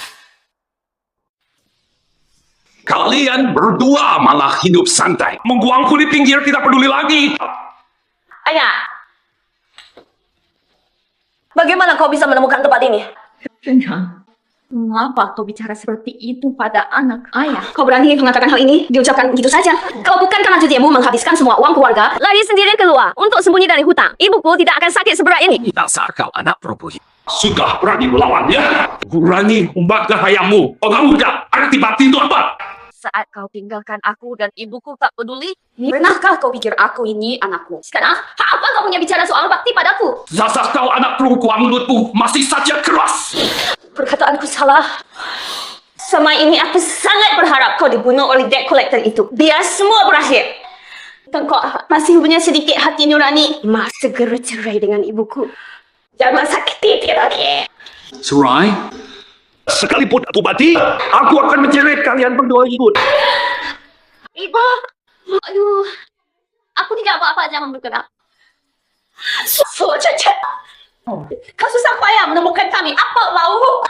Kalian berdua malah hidup santai. Membuangku di pinggir tidak peduli lagi. Ayah, bagaimana kau bisa menemukan tempat ini? Mengapa kau bicara seperti itu pada anak ayah? Kau berani mengatakan hal ini? Diucapkan gitu saja. Kalau bukan karena cucimu menghabiskan semua uang keluarga, lari sendiri keluar untuk sembunyi dari hutang. Ibuku tidak akan sakit seberat ini. Dasar kau anak perempuan. Sudah berani melawannya. Berani membakar ayahmu. Orang muda, arti batin itu apa? Saat kau tinggalkan aku dan ibuku tak peduli, pernahkah kau pikir aku ini anakku? Sekarang, apa kau punya bicara soal bakti padaku? Dasar kau anak perempuan mulutmu masih saja keras. Perkataanku salah. Selama ini aku sangat berharap kau dibunuh oleh debt collector itu. Biar semua berakhir. Dan kau masih punya sedikit hati nurani. Mak segera cerai dengan ibuku. Jangan sakiti dia lagi. Cerai? Sekalipun aku mati, aku akan mencerai kalian berdua ikut. Ibu, aduh, aku tidak apa-apa, jangan bergerak. Cacat. Kau susah payah menemukan kami. Apa mau?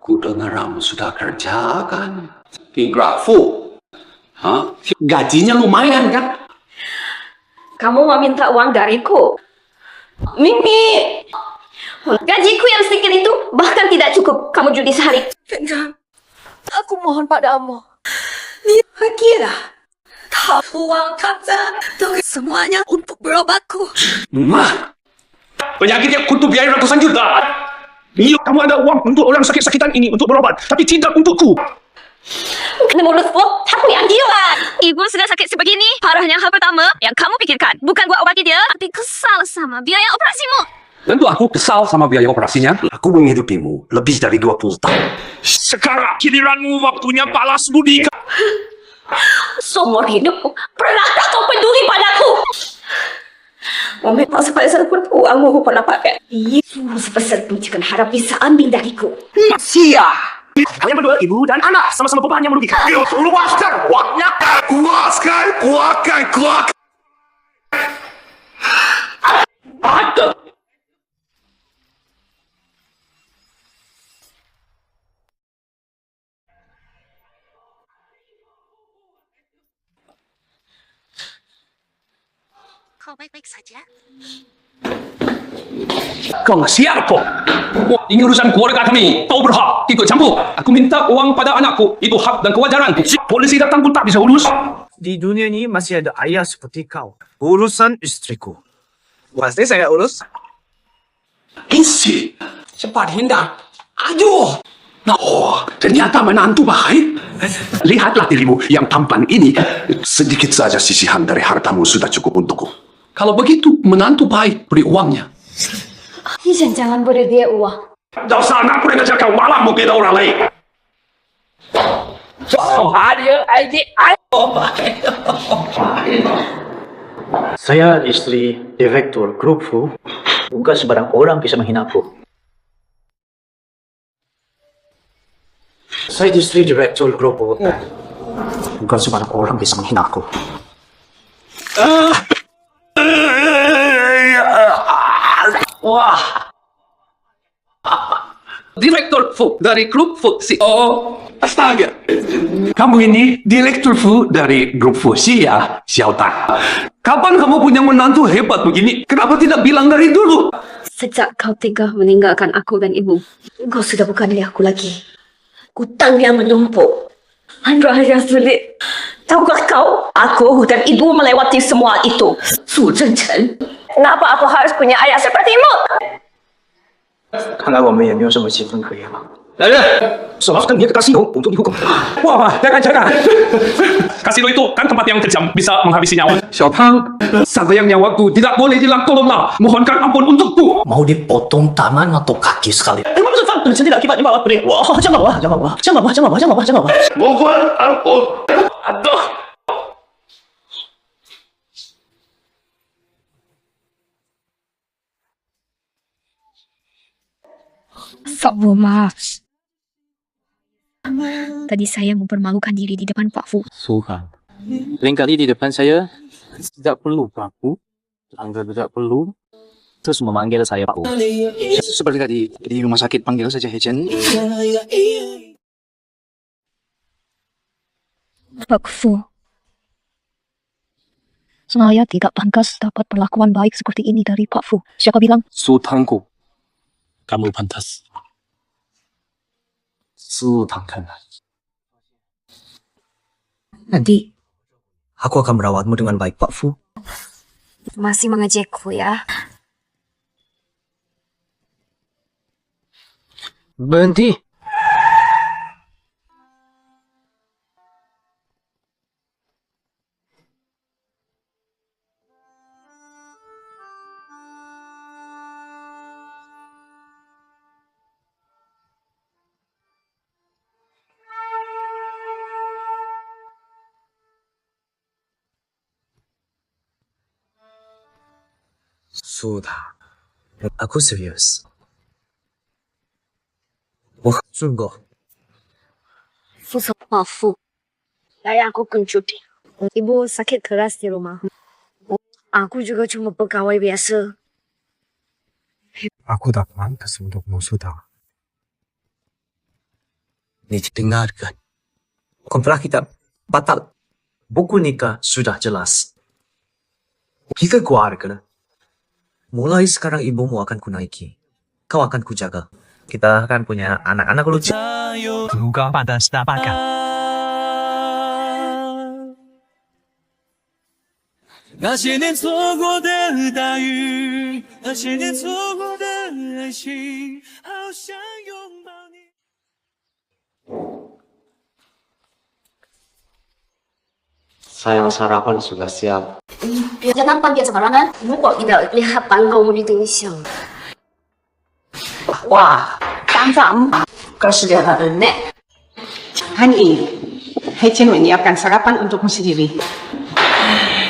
Ku dengar kamu sudah kerja kan? Di Grafu. Hah? Gajinya lumayan kan? Kamu mau minta uang dariku? Mimi! Gajiku yang sedikit itu bahkan tidak cukup kamu judi sehari. Kendang, aku mohon padamu. Ni bahagialah. Tak uang kata, semuanya untuk berobatku. Mah, penyakitnya kutu biaya ratusan juta. Iya, kamu ada uang untuk orang sakit-sakitan ini untuk berobat, tapi tidak untukku. Menurutku, aku yang gila. Ibu sudah sakit sebegini. Parahnya hal pertama yang kamu pikirkan bukan gua obati dia, tapi kesal sama biaya operasimu. Tentu aku kesal sama biaya operasinya. Aku menghidupimu lebih dari 20 tahun. Sekarang giliranmu waktunya balas budi. Seumur hidupku, pernahkah kau peduli padaku? Memang supaya saya uangmu pernah pakai. Itu sebesar tunjukkan harap bisa ambil dariku. Sia! Kalian berdua ibu dan anak sama-sama beban yang merugikan. Luaskan uangnya. Keluarkan. Ada. kau baik-baik saja? Kau nggak siapa? Ini urusan keluarga kami. Kau berhak ikut campur. Aku minta uang pada anakku. Itu hak dan kewajaran. Polisi datang pun tak bisa urus. Di dunia ini masih ada ayah seperti kau. Urusan istriku. Pasti saya urus. Isi. Cepat hindar. Aduh. Oh, ternyata menantu baik. Lihatlah dirimu yang tampan ini. Sedikit saja sisihan dari hartamu sudah cukup untukku. Kalau begitu, menantu baik. Beri uangnya. Ijen jangan beri dia uang. Dasar anak kurang ajar kau malah mau kita orang lain. Saya istri direktur grup Fu. Bukan sembarang orang bisa menghinaku. Saya istri direktur grup Fu. Bukan sembarang orang bisa menghinaku. Wah. Direktur Fu dari grup Fu. Oh, astaga. Kamu ini direktur Fu dari grup Fu ya, Xiao Tang. Kapan kamu punya menantu hebat begini? Kenapa tidak bilang dari dulu? Sejak kau tega meninggalkan aku dan ibu, kau sudah bukan milik aku lagi. Hutang yang menumpuk. Raya sulit. Tahukah kau, aku dan ibu melewati semua itu. Su Zhenchen, kenapa aku harus punya ayah sepertimu? 看来我们也没有什么积分可言了。来人，手拿根别给kasino untuk dihukum. Wah, jangan. Kasino itu kan tempat yang kejam, bisa menghabisi nyawa. Xiao Tang, sayang nyawaku tidak boleh hilang, tolonglah. Mohonkan ampun untukku. Mau dipotong tangan atau kaki sekali? 不是放本身的akibat你把我不对，我jangan bawa. Mohon ampun. Aduh. Maaf. Tadi saya mempermalukan diri di depan Pak Fu. Suhan. Lain kali di depan saya, tidak perlu Pak Fu. Anda tidak perlu terus memanggil saya Pak Fu. Seperti tadi di rumah sakit panggil saja Hechen. Pak Fu. Saya tidak pantas dapat perlakuan baik seperti ini dari Pak Fu. Siapa bilang? Su Tangku. Kamu pantas. Su Tangkan. Nanti aku akan merawatmu dengan baik, Pak Fu. Masih mengejekku ya. Berhenti. Sudah. Aku serius. Wah, sungguh. Fu sama Fu. Saya aku kencuti. Ibu sakit keras di rumah. Aku juga cuma pegawai biasa. Aku tak pantas untukmu, Sudah. Dengarkan. Kontrak kita batal. Buku nikah sudah jelas. Kita keluarga. Mulai sekarang ibumu akan kunaiki. Kau akan kujaga. Kita akan punya anak-anak lucu. 如果办的是大八嘎。那些年错过的大雨，那些年错过的爱情，好想拥抱你。 Sayang sarapan sudah siap. Jangan panggil sembarangan. Ibu kok tidak lihat panggung di Indonesia. Wah, Tang kau sudah renek. Hani, Hechen menyiapkan sarapan untukmu sendiri.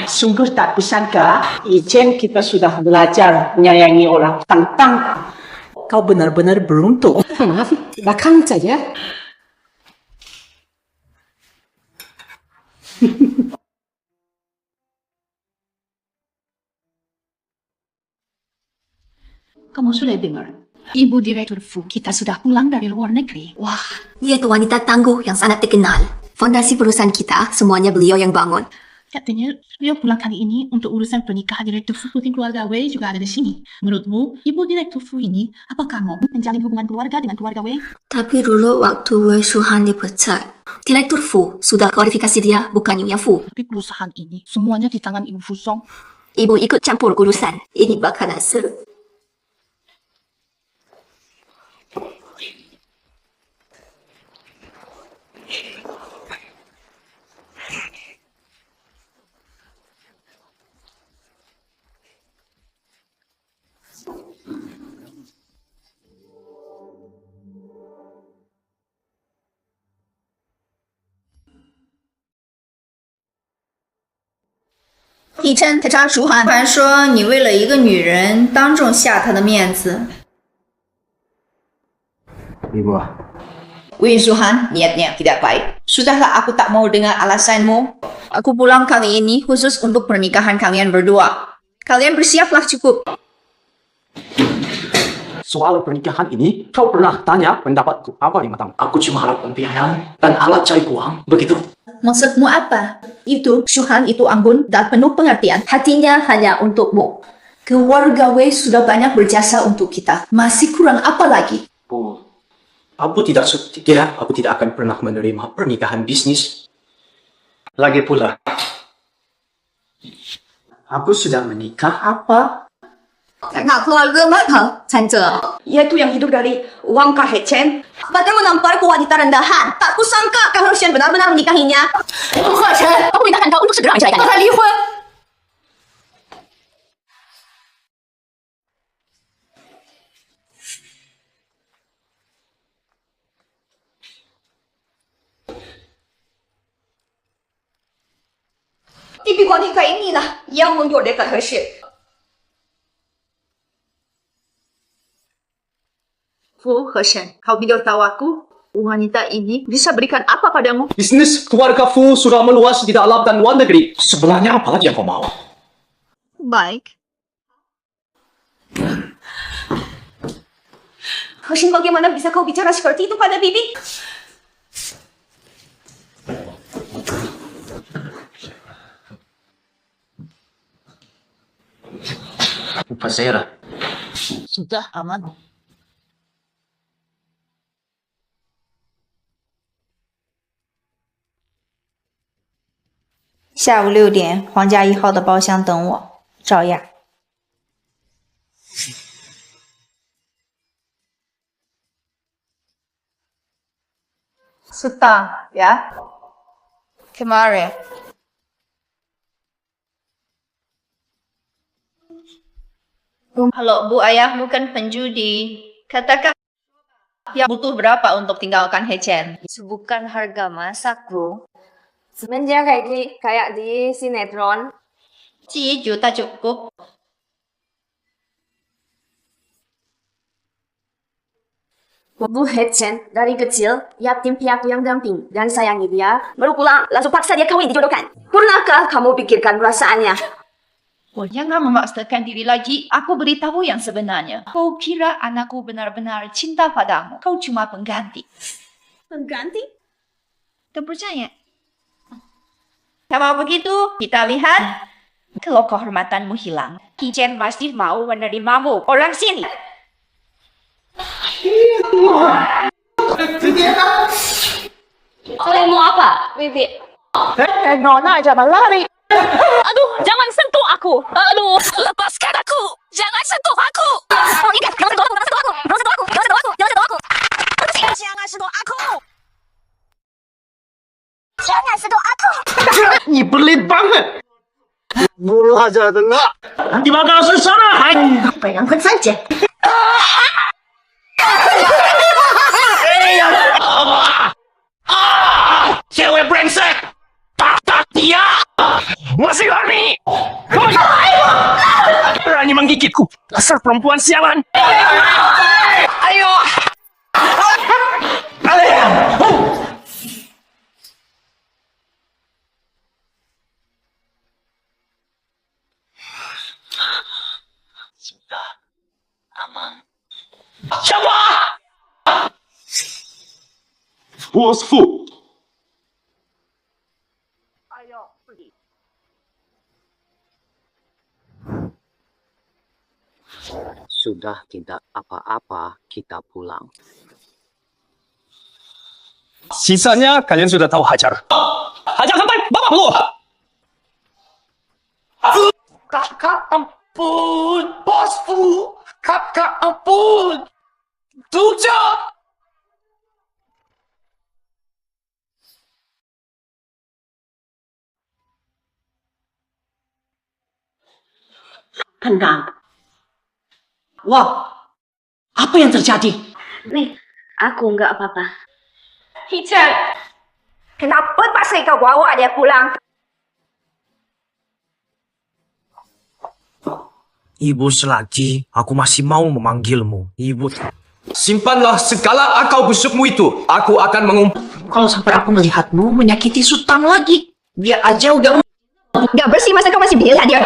Sungguh tak kusangka, Ijen kita sudah belajar menyayangi orang. Tang, kau benar-benar beruntung. Maaf, belakang saja. Kamu sudah dengar? Ibu Direktur Fu, kita sudah pulang dari luar negeri. Wah, dia itu wanita tangguh yang sangat terkenal. Fondasi perusahaan kita, semuanya beliau yang bangun. Katanya, beliau pulang kali ini untuk urusan pernikahan Direktur Fu Puting Keluarga Wei juga ada di sini. Menurutmu, Ibu Direktur Fu ini apakah mau menjalin hubungan keluarga dengan keluarga Wei? Tapi dulu waktu Wei Shuhan dipecat, Direktur Fu sudah kualifikasi dia, bukan Nyonya Fu. Tapi perusahaan ini semuanya di tangan Ibu Fu Song. Ibu ikut campur urusan. Ini bakalan seru.一琛，他查熟汉，传说你为了一个女人当众下她的面子。 Ibu, Win Suhan, niatnya tidak baik. Sudahlah, aku tak mau dengar alasanmu. Aku pulang kali ini khusus untuk pernikahan kalian berdua. Kalian bersiaplah cukup. Soal pernikahan ini, kau pernah tanya pendapatku apa di matamu? Aku cuma alat pembiayaan dan alat cari uang, begitu? Maksudmu apa? Itu, Suhan itu anggun dan penuh pengertian. Hatinya hanya untukmu. Keluarga Wei sudah banyak berjasa untuk kita. Masih kurang apa lagi? Bu, aku tidak akan pernah menerima pernikahan bisnis. Lagi pula, aku sudah menikah apa? Nak keluarga mana, Tante? Yaitu yang hidup dari uang Kak Hecen. Padamu nampakku wanita rendahan. Tak kusangka Kak Hecen benar-benar menikahinya. Hecen, aku mintakan kau untuk segera menceraikannya. Kau lihun. Tipik wanita inilah yang menjodohkan Hecen. Fu Hecen, kau tidak tahu aku? Wanita ini bisa berikan apa padamu? Bisnis keluarga Fu sudah meluas di dalam dan luar negeri. Sebenarnya apa lagi yang kau mau? Baik. Hecen, bagaimana bisa kau bicara seperti itu pada bibi? Pasera. Sudah aman. 下午6点，皇家1号的包厢等我，赵亚。Suta, ya? Kemarin. Kalau Bu ayahmu kan penjudi, katakan ya butuh berapa untuk tinggalkan Hecen? Bukan harga masakku. Semenjak kayak di sinetron. 1 juta cukup. Bu Hecen dari kecil yatim piatu yang damping dan sayangi dia. Baru pulang langsung paksa dia kawin dijodohkan. Pernahkah kamu pikirkan perasaannya? Jangan memaksakan diri lagi. Aku beritahu yang sebenarnya. Kau kira anakku benar-benar cinta padamu. Kau cuma pengganti. Pengganti? Kau percaya? Kalau begitu, kita lihat. Kalau kehormatanmu hilang, Hecen pasti mau menerimamu. Orang sini. Kalian mau apa, Bibi? Nona jangan lari. Aduh, jangan sentuh aku. Aduh, Lepaskan aku! Jangan sentuh aku! Oh, ingat, jangan sentuh aku, jangan sentuh aku, jangan sentuh aku, jangan sentuh aku, jangan sentuh aku. Jangan sentuh aku! Jangan sentuh aku. Ni pelit banget. Bulu aja tengah. Nanti bakal sesarahan. Bayangkan saja. Cewek brengsek! Tak dia! Masih lari! Berani menggigitku! Dasar perempuan sialan! Ayo! Sudah aman. Siapa? Bos Fu, Ayo, pergi. Sudah tidak apa-apa, kita pulang. Sisanya kalian sudah tahu hajar. Hajar sampai babak belur. Kakak ampun, bosku. Kakak ampun. Tuja. Tenang. Wah, apa yang terjadi? Nih, aku nggak apa-apa. Hichan, kenapa paksa kau bawa dia pulang? Ibu selagi aku masih mau memanggilmu. Ibu. Simpanlah segala akal busukmu itu. Aku akan mengumpat. Kalau sampai aku melihatmu menyakiti Sultan lagi, dia aja udah Gak bersih masa kau masih bela dia.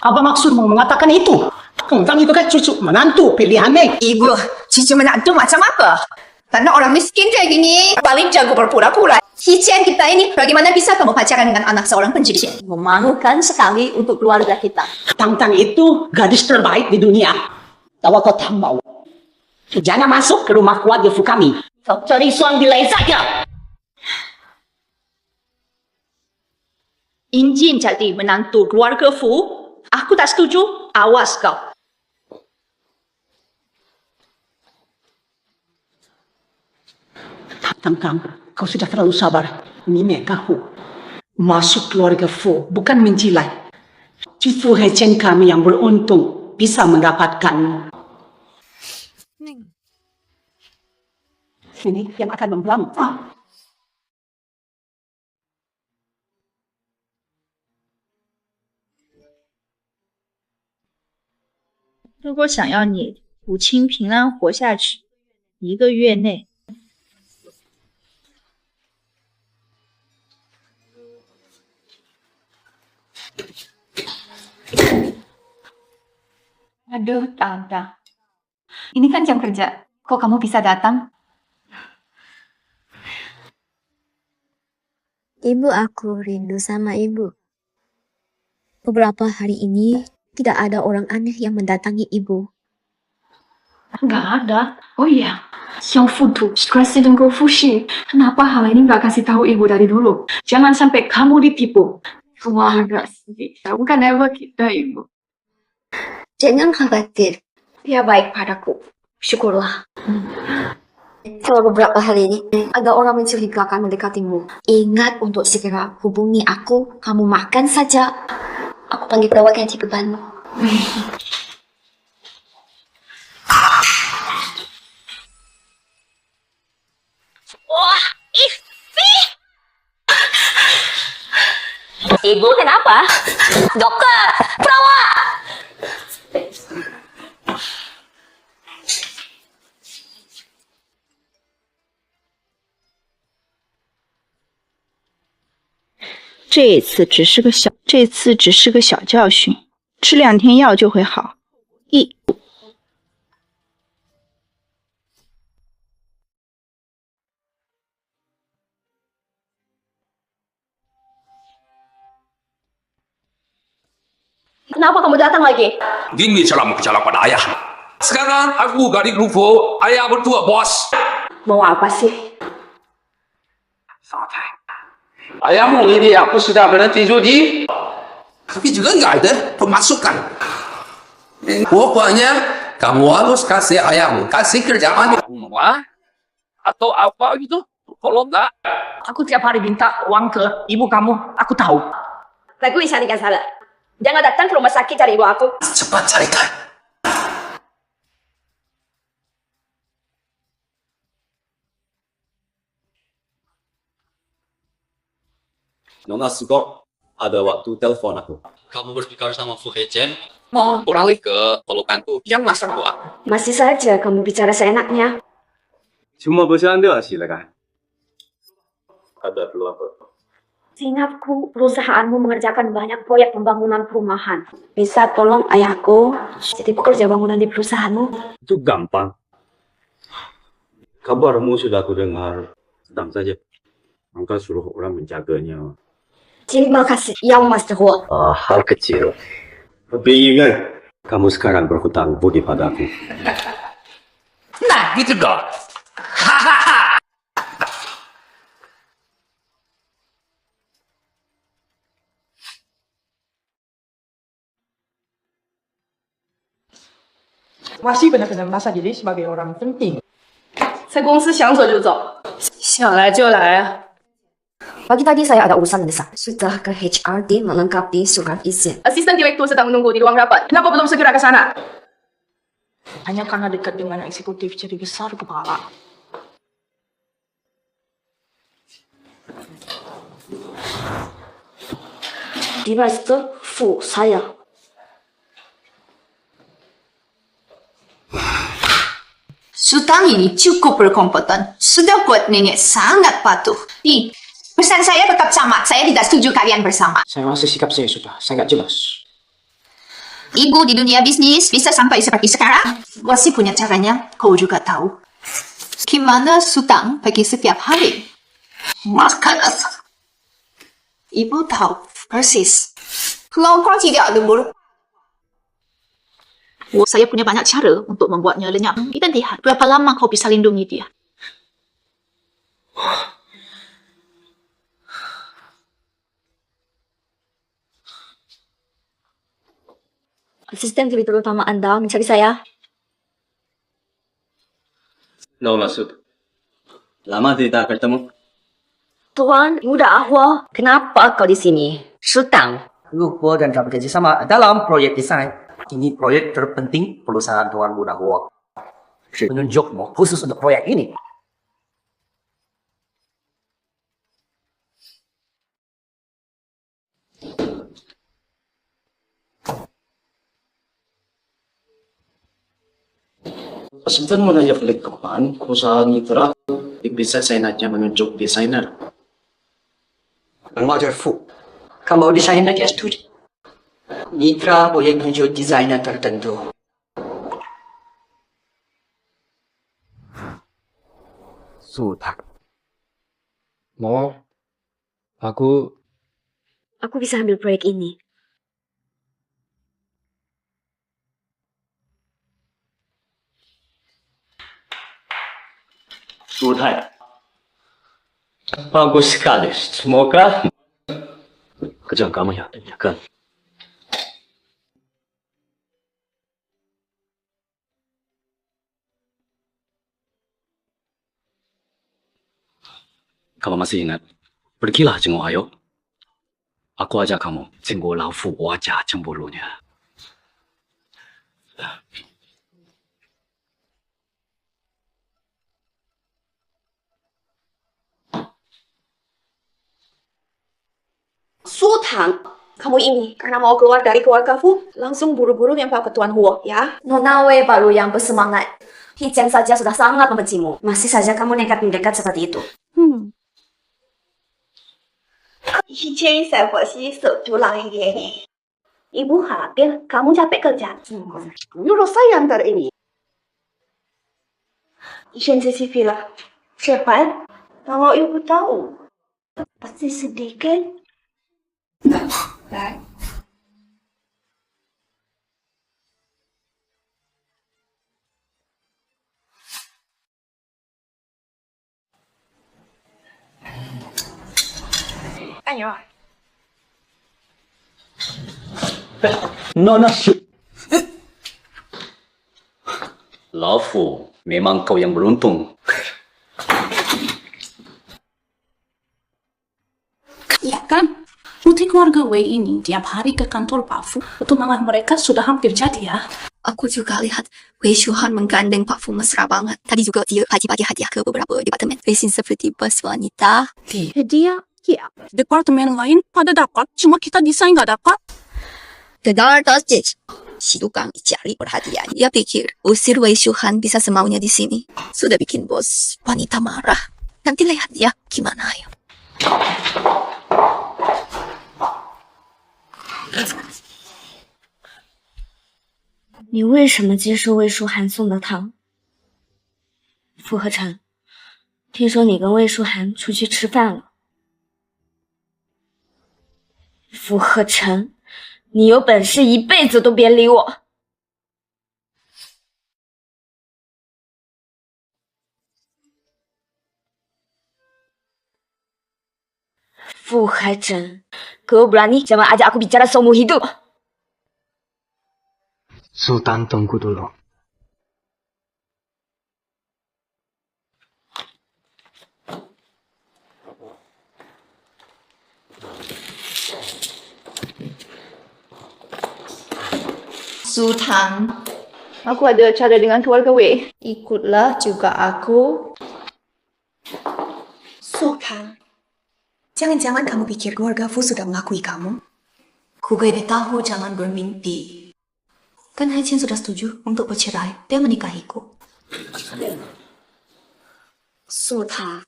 Apa maksudmu mengatakan itu? Tentang itu kan cucu menantu pilihannya. Ibu, cucu menantu macam apa? Karena orang miskin kayak gini paling jago berpura-pura. Hichan kita ini, bagaimana bisa kamu pacaran dengan anak seorang penjudi? Memalukan sekali untuk keluarga kita. Tang-Tang itu gadis terbaik di dunia. Tahu kau tak mau. Jangan masuk ke rumah keluarga Fu kami. Kau cari suami lain saja. Injin jadi menantu keluarga Fu, aku tak setuju. Awas kau. Tang-Tang, kau sudah terlalu sabar. Ini mekahu. Masuk keluarga Fu bukan menjilat. Cucu Hecen kami yang beruntung bisa mendapatkanmu. Ini yang akan membelamu. 如果想要你母亲平安活下去，1个月内。Aduh, Tante. Ini kan jam kerja. Kok kamu bisa datang? Ibu aku rindu sama ibu. Beberapa hari ini tidak ada orang aneh yang mendatangi ibu. Nggak ada. Oh iya, Xiao Futu, Presiden Go Fushi. Kenapa hal ini nggak kasih tahu ibu dari dulu? Jangan sampai kamu ditipu. Keluarga sendiri, bukan ego kita, ibu. Jangan khawatir. Dia baik padaku. Syukurlah. Kalau beberapa hari ini ada orang mencurigakan mendekatimu, ingat untuk segera hubungi aku. Kamu makan saja. Aku panggil perawat yang di depanmu. Wah, Ifi! Ibu kenapa? Dokter, perawat! 这次只是个小教训，吃2天药就会好。Kenapa kamu datang lagi? Gini cara berbicara pada ayah. Sekarang aku gadis Rufo, ayah bertua bos. Mau apa sih? Ayahmu ini aku sudah berhenti judi. Tapi juga nggak ada pemasukan. Pokoknya kamu harus kasih ayahmu, kasih kerjaan. Wah, atau apa gitu? Kalau enggak, Aku tiap hari minta uang ke ibu kamu. Aku tahu. Lagu bisa nikah salah. Jangan datang ke rumah sakit cari ibu aku. Cepat carikan. Nona Sugo, ada waktu telepon aku. Kamu berbicara sama Fu Hecen? Mau beralih ke pelukanku yang masak gua. Masih saja kamu bicara seenaknya. Cuma bercanda silakan. Ada perlu apa? Seingatku, perusahaanmu mengerjakan banyak proyek pembangunan perumahan. Bisa tolong ayahku jadi pekerja bangunan di perusahaanmu? Itu gampang. Kabarmu sudah aku dengar. Sedang saja. Maka suruh orang menjaganya. Terima kasih, yang Mas Dewa. Hal kecil. Tapi ingat, Kamu sekarang berhutang budi padaku. Nah, gitu dong. Masih benar-benar merasa diri sebagai orang penting. 在公司想走就走，想来就来啊。 Pagi-pagi saya ada urusan mendesak. Sudah ke HRD melengkapi surat izin. Asisten direktur sedang menunggu di ruang rapat. Kenapa belum segera ke sana? Hanya karena dekat dengan eksekutif jadi besar kepala. Direktur Fu saya. Sutang ini cukup berkompeten. Sudah buat nenek sangat patuh. Pesan saya tetap sama. Saya tidak setuju kalian bersama. Saya rasa sikap saya sudah sangat jelas. Ibu di dunia bisnis bisa sampai seperti sekarang. Masih punya caranya. Kau juga tahu. Gimana Sutang pergi setiap hari? Makan asal. Ibu tahu persis. Kalau kau tidak lembur, saya punya banyak cara untuk membuatnya lenyap. Kita lihat berapa lama kau bisa lindungi dia. Asisten direktur utama Anda mencari saya. Lo maksud? Lama tidak bertemu. Tuan Muda Ahwa, kenapa kau di sini? Sultan. Lupa dan kami kerjasama dalam proyek desain. Ini proyek terpenting perusahaan Tuan Muda Huang. Penunjukmu khusus untuk proyek ini. Sebentar mau nanya balik kapan perusahaan mitra bisa saya nanya menunjuk desainer. Roger Fu, kamu desainer dia studi. Mitra boleh menunjuk desainer tertentu. Sudah. Mau? Aku bisa ambil proyek ini. Sudah. Bagus sekali. Semoga kerja kamu ya, kan? Kamu masih ingat? Pergilah jenguk Ayo. Aku ajak kamu jenguk Lao Fu wajah cemburunya. Sultan, kamu ini karena mau keluar dari keluarga Fu, langsung buru-buru lempar ke Tuan Huo, ya? Nona Wei baru yang bersemangat. Hijian saja sudah sangat membencimu. Masih saja kamu nekat mendekat seperti itu. 以前saya pasti setulang ini. Ibu khawatir kamu capek kerja. Nyuruh saya antar ini. Ijen CCTV lah. Cepat. Kalau ibu tahu, pasti sedih kan? Baik. Ayo. Nona. Lao Fu, memang kau yang beruntung. Ya kan? Putri keluarga Wei ini tiap hari ke kantor Pak Fu. Pertunangan mereka sudah hampir jadi ya. Aku juga lihat Wei Shuhan menggandeng Pak Fu mesra banget. Tadi juga dia bagi-bagi hadiah ke beberapa departemen. Racing seperti bus wanita. Hadiah? Ya. Departemen lain pada dapat, cuma kita desain nggak dapat. Dengar tak, si tukang cari perhatian. Dia pikir usir Wei Shuhan bisa semaunya di sini. Sudah bikin bos wanita marah. Nanti lihat ya gimana ya. 你为什么接受魏书涵送的糖？傅和成，听说你跟魏书涵出去吃饭了。傅和成，你有本事一辈子都别理我！ Fu Haichen, kau berani jangan ajak aku bicara seumur hidup. Sultan tunggu dulu. Sultan, aku ada acara dengan keluarga Wei. Ikutlah juga aku. Sultan, jangan-jangan kamu pikir keluarga Fu sudah mengakui kamu? Ku tahu jangan bermimpi. Kan Haichen sudah setuju untuk bercerai dan menikahiku. Sultan,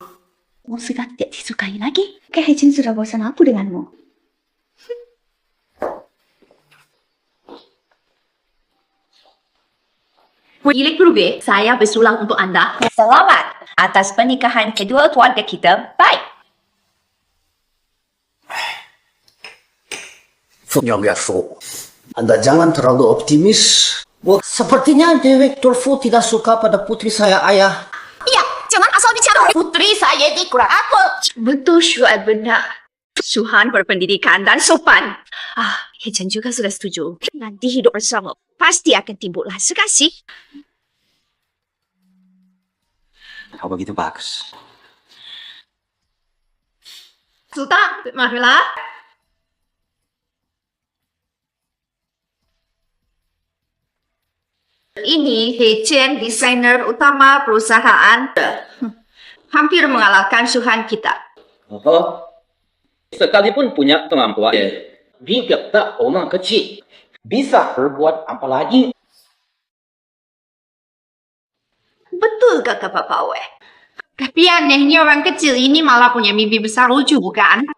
Kamu sudah tidak disukai lagi. Kan Haichen sudah bosan aku denganmu. Milik Rube, saya bersulang untuk anda. Selamat atas pernikahan kedua keluarga kita. Baik. Nyonya Fu, Anda jangan terlalu optimis. Sepertinya Direktur Fu tidak suka pada putri saya, Ayah. Iya, jangan asal bicara. Putri saya dikurang apa? Betul, Syuat benar. Suhan berpendidikan dan sopan. Haichen juga sudah setuju. Nanti hidup bersama. Pasti akan timbullah sekasih. Kalau begitu bagus. Sultan, marilah. Ini Haichen, desainer utama perusahaan. Hampir mengalahkan Suhan kita. Oh, sekalipun punya kemampuan, dia tak orang kecil. Bisa berbuat apa lagi? Betul kata Bapak Wei. Tapi anehnya orang kecil ini malah punya mimpi besar lucu, bukan?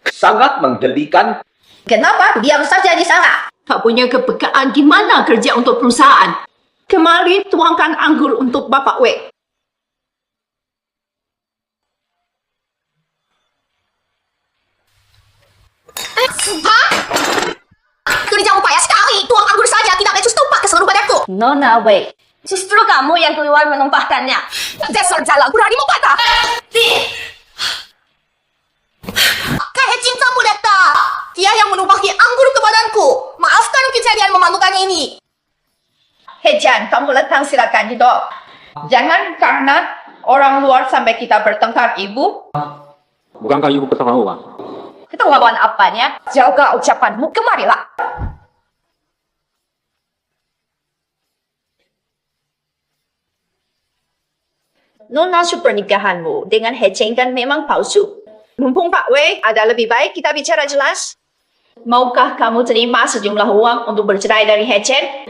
Sangat menggelikan. Kenapa? Diam saja di sana. Tak punya kepekaan gimana kerja untuk perusahaan. Kemarin tuangkan anggur untuk Bapak Wei. Hah? Kerjamu payah sekali. Tuang anggur saja tidak becus tumpah ke seluruh badanku. Nona Wei, justru kamu yang keluar menumpahkannya. Dasar jalan beranimu patah. Kak Haichen kamu datang. Dia yang menumpahi anggur ke badanku. Maafkan kejadian memalukan ini. Haichen, kamu letang silakan hidup. Jangan karena orang luar sampai kita bertengkar, Ibu. Bukankah ibu keterlaluan? Keterlaluan apanya? Jaga ucapanmu, kemarilah. Nona pernikahanmu dengan Haichen kan memang palsu. Mumpung Pak Wei ada lebih baik kita bicara jelas. Maukah kamu terima sejumlah uang untuk bercerai dari Haichen?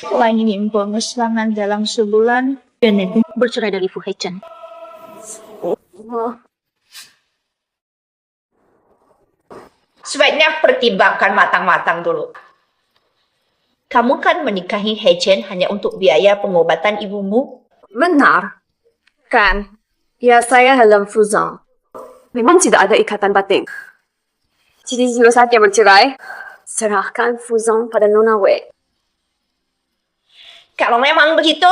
Selain ini pengesangan dalam sebulan, dan bercerai dari Fu Haichen. Sebaiknya pertimbangkan matang-matang dulu. Kamu kan menikahi Haichen hanya untuk biaya pengobatan ibumu? Benar. Kan, ya saya Helen Fuzong. Memang tidak ada ikatan batin. Jadi jika saatnya bercerai, serahkan Fuzong pada Nona Wei. Kalau memang begitu,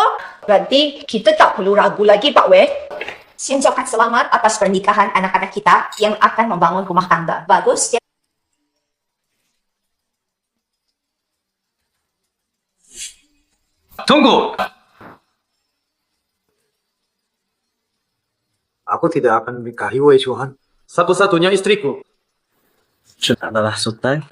berarti kita tak perlu ragu lagi, Pak Wei. Ucapkan selamat atas pernikahan anak-anak kita yang akan membangun rumah tangga. Bagus, ya? Tunggu! Aku tidak akan menikahi Wei Chuan. Satu-satunya istriku. Adalah Sultan.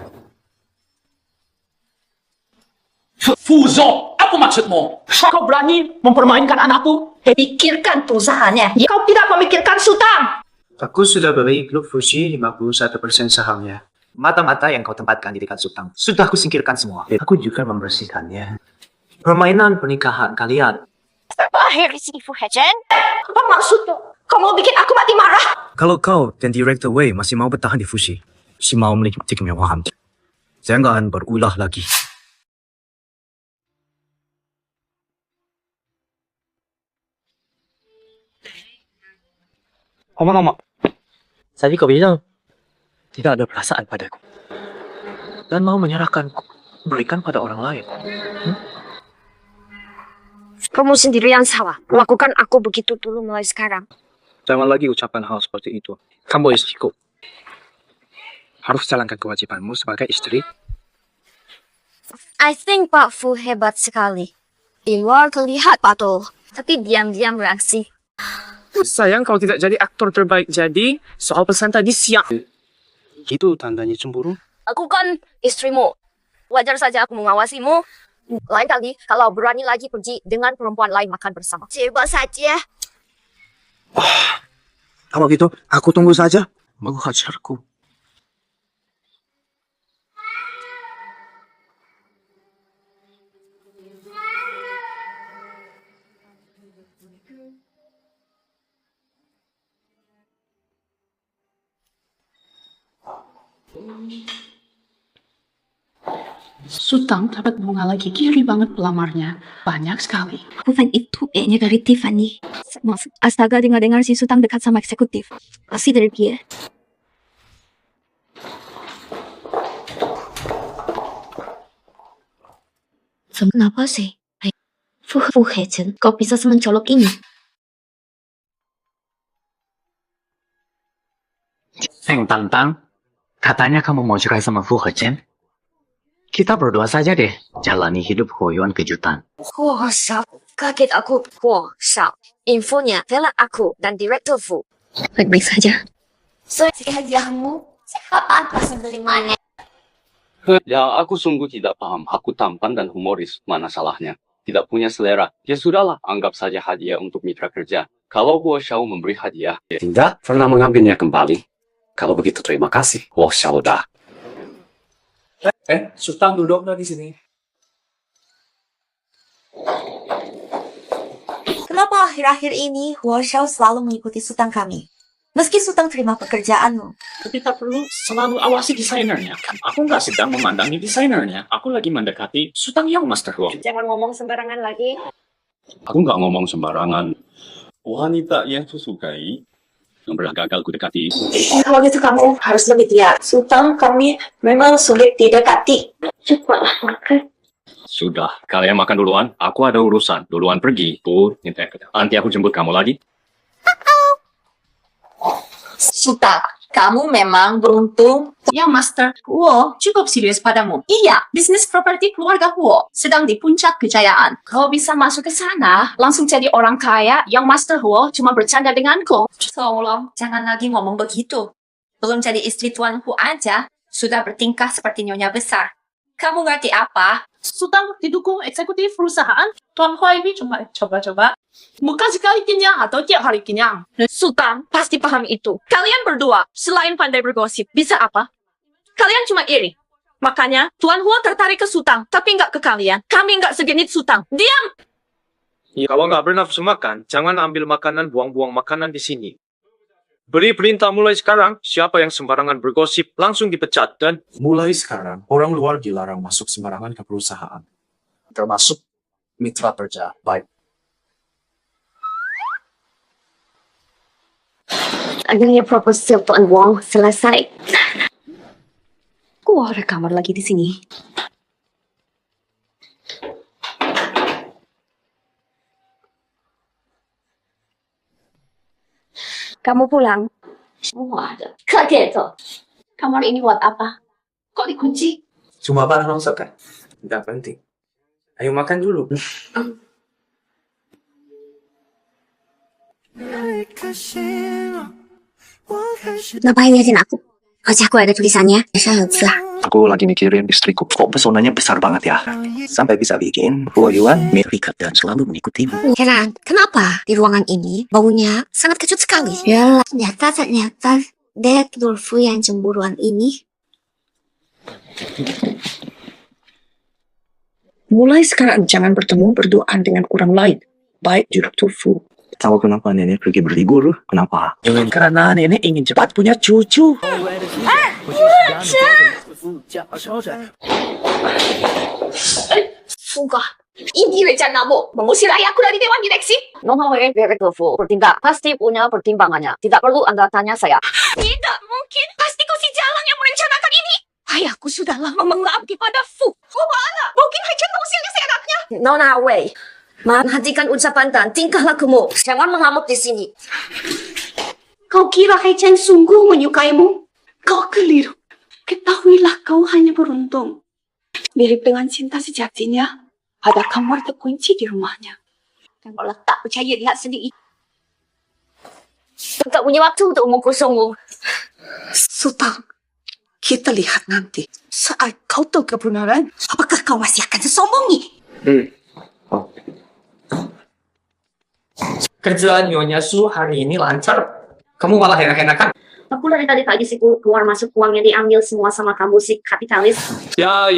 Fuzong, apa maksudmu? Kau berani mempermainkan anakku? Pikirkan perusahaannya. Kau tidak memikirkan Sultan. Aku sudah beli Klub Fushi 51% sahamnya. Mata-mata yang kau tempatkan di dekat Sultan sudah aku singkirkan semua. Aku juga membersihkannya. Permainan pernikahan kalian. Terakhir di sini Fu Haichen. Apa maksudmu? Kau mau bikin aku mati marah? Kalau kau dan Direktur Wei masih mau bertahan di Fushi, masih mau menikmati kemewahan, jangan berulah lagi. Mama. Tadi kau bilang tidak ada perasaan padaku dan mau menyerahkanku, berikan pada orang lain. Kamu sendiri yang salah. Lakukan aku begitu dulu mulai sekarang. Jangan lagi ucapkan hal seperti itu. Kamu istriku. Harus jalankan kewajibanmu sebagai istri. I think Pak Fu hebat sekali. Di luar terlihat patuh, tapi diam-diam reaksi. Sayang kalau tidak jadi aktor terbaik jadi, soal pesan tadi siap. Itu tandanya cemburu. Aku kan istrimu. Wajar saja aku mengawasimu. Lain kali, kalau berani lagi pergi dengan perempuan lain makan bersama. Coba saja. Kalau gitu, aku tunggu saja. Menghajarku. Sutang dapat bunga lagi, kiri banget pelamarnya. Banyak sekali. Bukan itu E-nya dari Tiffany. Astaga, dengar-dengar si Sutang dekat sama eksekutif. Pasti dari dia. Kenapa sih? Fu Hecen, kau bisa semencolok ini? Feng Tantang, katanya kamu mau cerai sama Fu Hecen? Kita berdua saja deh, jalani hidup Huoyuan kejutan. Wah, Shao. Kaget aku. Wah, Shao. Infonya, Vela aku dan Direktur Fu. Baik-baik saja. So, hadiahmu, kapan pas beli mana? Ya, aku sungguh tidak paham. Aku tampan dan humoris. Mana salahnya? Tidak punya selera. Ya sudahlah, anggap saja hadiah untuk mitra kerja. Kalau Huo Xiao memberi hadiah, Tidak pernah mengambilnya kembali. Kalau begitu terima kasih. Wah, Xiaoda. Sutang duduk di sini. Kenapa akhir-akhir ini Huo Xiao selalu mengikuti Sutang kami? Meski Sutang terima pekerjaanmu. Tapi tak perlu selalu awasi desainernya. Kan aku nggak sedang memandangi desainernya. Aku lagi mendekati Sutang Yang Master Huo. Jangan ngomong sembarangan lagi. Aku nggak ngomong sembarangan. Wanita yang susukai yang pernah gagal ku dekati. Kalau gitu kamu harus lebih lihat. Sultan kami memang sulit didekati. Cepatlah makan. Sudah, kalian makan duluan. Aku ada urusan. Duluan pergi. Nanti aku jemput kamu lagi. Sultan, kamu memang beruntung. Ya, Master. Huo cukup serius padamu. Iya, bisnis properti keluarga Huo sedang di puncak kejayaan. Kau bisa masuk ke sana, langsung jadi orang kaya yang Master Huo cuma bercanda denganku. Tolong, jangan lagi ngomong begitu. Belum jadi istri Tuan Hu aja, sudah bertingkah seperti nyonya besar. Kamu ngerti apa? Sultan didukung eksekutif perusahaan. Tuan Hua ini cuma coba-coba. Bukan sekali kenyang atau tiap hari kenyang. Sultan pasti paham itu. Kalian berdua, selain pandai bergosip, bisa apa? Kalian cuma iri. Makanya, Tuan Hua tertarik ke Sultan, tapi nggak ke kalian. Kami nggak segenit Sultan. Diam! Ya, kalau nggak bernafsu makan, jangan ambil makanan, buang-buang makanan di sini. Beri perintah mulai sekarang, siapa yang sembarangan bergosip langsung dipecat dan Mulai sekarang, orang luar dilarang masuk sembarangan ke perusahaan. Termasuk mitra kerja. Baik. Akhirnya proposal Tuan Wong selesai. Aku ada kamar lagi di sini. Kamu pulang. Semua ada. Kaget tuh. Kamar ini buat apa? Kok dikunci? cuma barang rongsok kan? Tidak penting. Ayo makan dulu. Ngapain liatin aku? Wajahku ada tulisannya. Aku lagi mikirin istriku, kok pesonanya besar banget ya. Sampai bisa bikin Huoyuan merikat dan selalu mengikutimu. Heran, kenapa di ruangan ini baunya sangat kecut sekali? Ya, ternyata Direktur Fu yang cemburuan ini. Mulai sekarang jangan bertemu berduaan dengan orang lain. Baik Direktur Fu. Tahu kenapa nenek pergi berlibur? Kenapa? Karena nenek ingin cepat punya cucu. Suka. Ini rencanamu mengusir ayahku dari Dewan Direksi? Nohawe Direktur Fu bertindak pasti punya pertimbangannya. Tidak perlu Anda tanya saya. Tidak mungkin. Pasti kau si Jalang yang merencanakan ini. Ayahku sudah lama mengabdi pada Fu. Wala, mungkin Haichen mengusirnya seenaknya. Nona Wei, hentikan ucapan dan tingkah lakumu. Jangan mengamuk di sini. Kau kira Hei Chen sungguh menyukaimu? Kau keliru. Ketahuilah kau hanya beruntung. Mirip dengan cinta sejatinya, ada kamar terkunci di rumahnya. Kalau tak percaya, lihat sendiri. Tak punya waktu untuk omong kosong. Sultan, kita lihat nanti. Saat kau tahu kebenaran, apakah kau masih akan sesombong ini? Kerjaan Nyonya Su hari ini lancar. Kamu malah enak-enakan. Aku dari tadi pagi sih keluar masuk uangnya diambil semua sama kamu si kapitalis. Ya.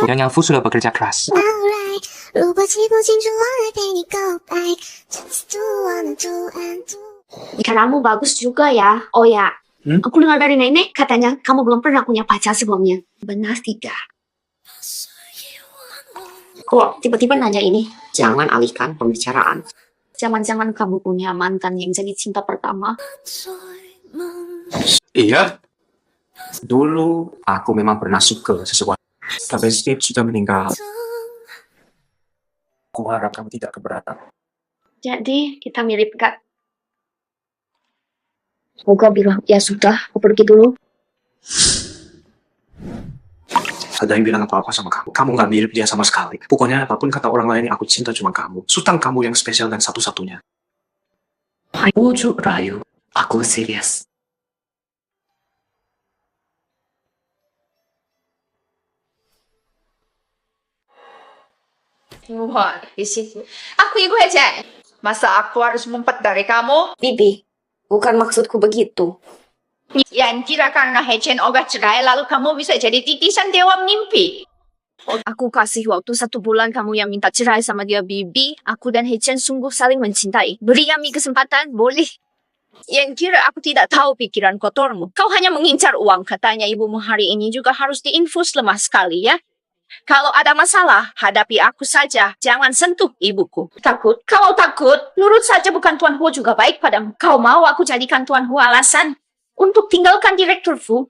Nyonya Fu sudah bekerja keras. Kamu bagus juga ya. Oh ya, aku dengar dari nenek katanya kamu belum pernah punya pacar sebelumnya. Benar tidak? Kok tiba-tiba nanya ini? Jangan alihkan pembicaraan. Jangan-jangan kamu punya mantan yang jadi cinta pertama. Iya. Dulu aku memang pernah suka sesuatu. Tapi Steve sudah meninggal. Aku harap kamu tidak keberatan. Jadi kita mirip Kak. Moga bilang, ya sudah, aku pergi dulu. Ada yang bilang apa-apa sama kamu. Kamu gak mirip dia sama sekali. Pokoknya apapun kata orang lain, aku cinta cuma kamu. Sultan kamu yang spesial dan satu-satunya. Bujuk rayu, aku serius. Wah, di situ. Aku ikut Hei Chen. Masa aku harus ngumpet dari kamu? Bibi, bukan maksudku begitu. Yang kira karena Hei Chen obat cerai lalu kamu bisa jadi titisan dewa mimpi. Aku kasih waktu 1 bulan kamu yang minta cerai sama dia, Bibi. Aku dan Hei Chen sungguh saling mencintai. Beri kami kesempatan, boleh? Yang kira aku tidak tahu pikiran kotormu. Kau hanya mengincar uang. Katanya ibumu hari ini juga harus diinfus lemah sekali ya. Kalau ada masalah, hadapi aku saja. Jangan sentuh ibuku. Takut? Kalau takut, nurut saja bukan Tuan Hu juga baik padamu. Kau mau aku jadikan Tuan Hu alasan untuk tinggalkan Direktur Fu?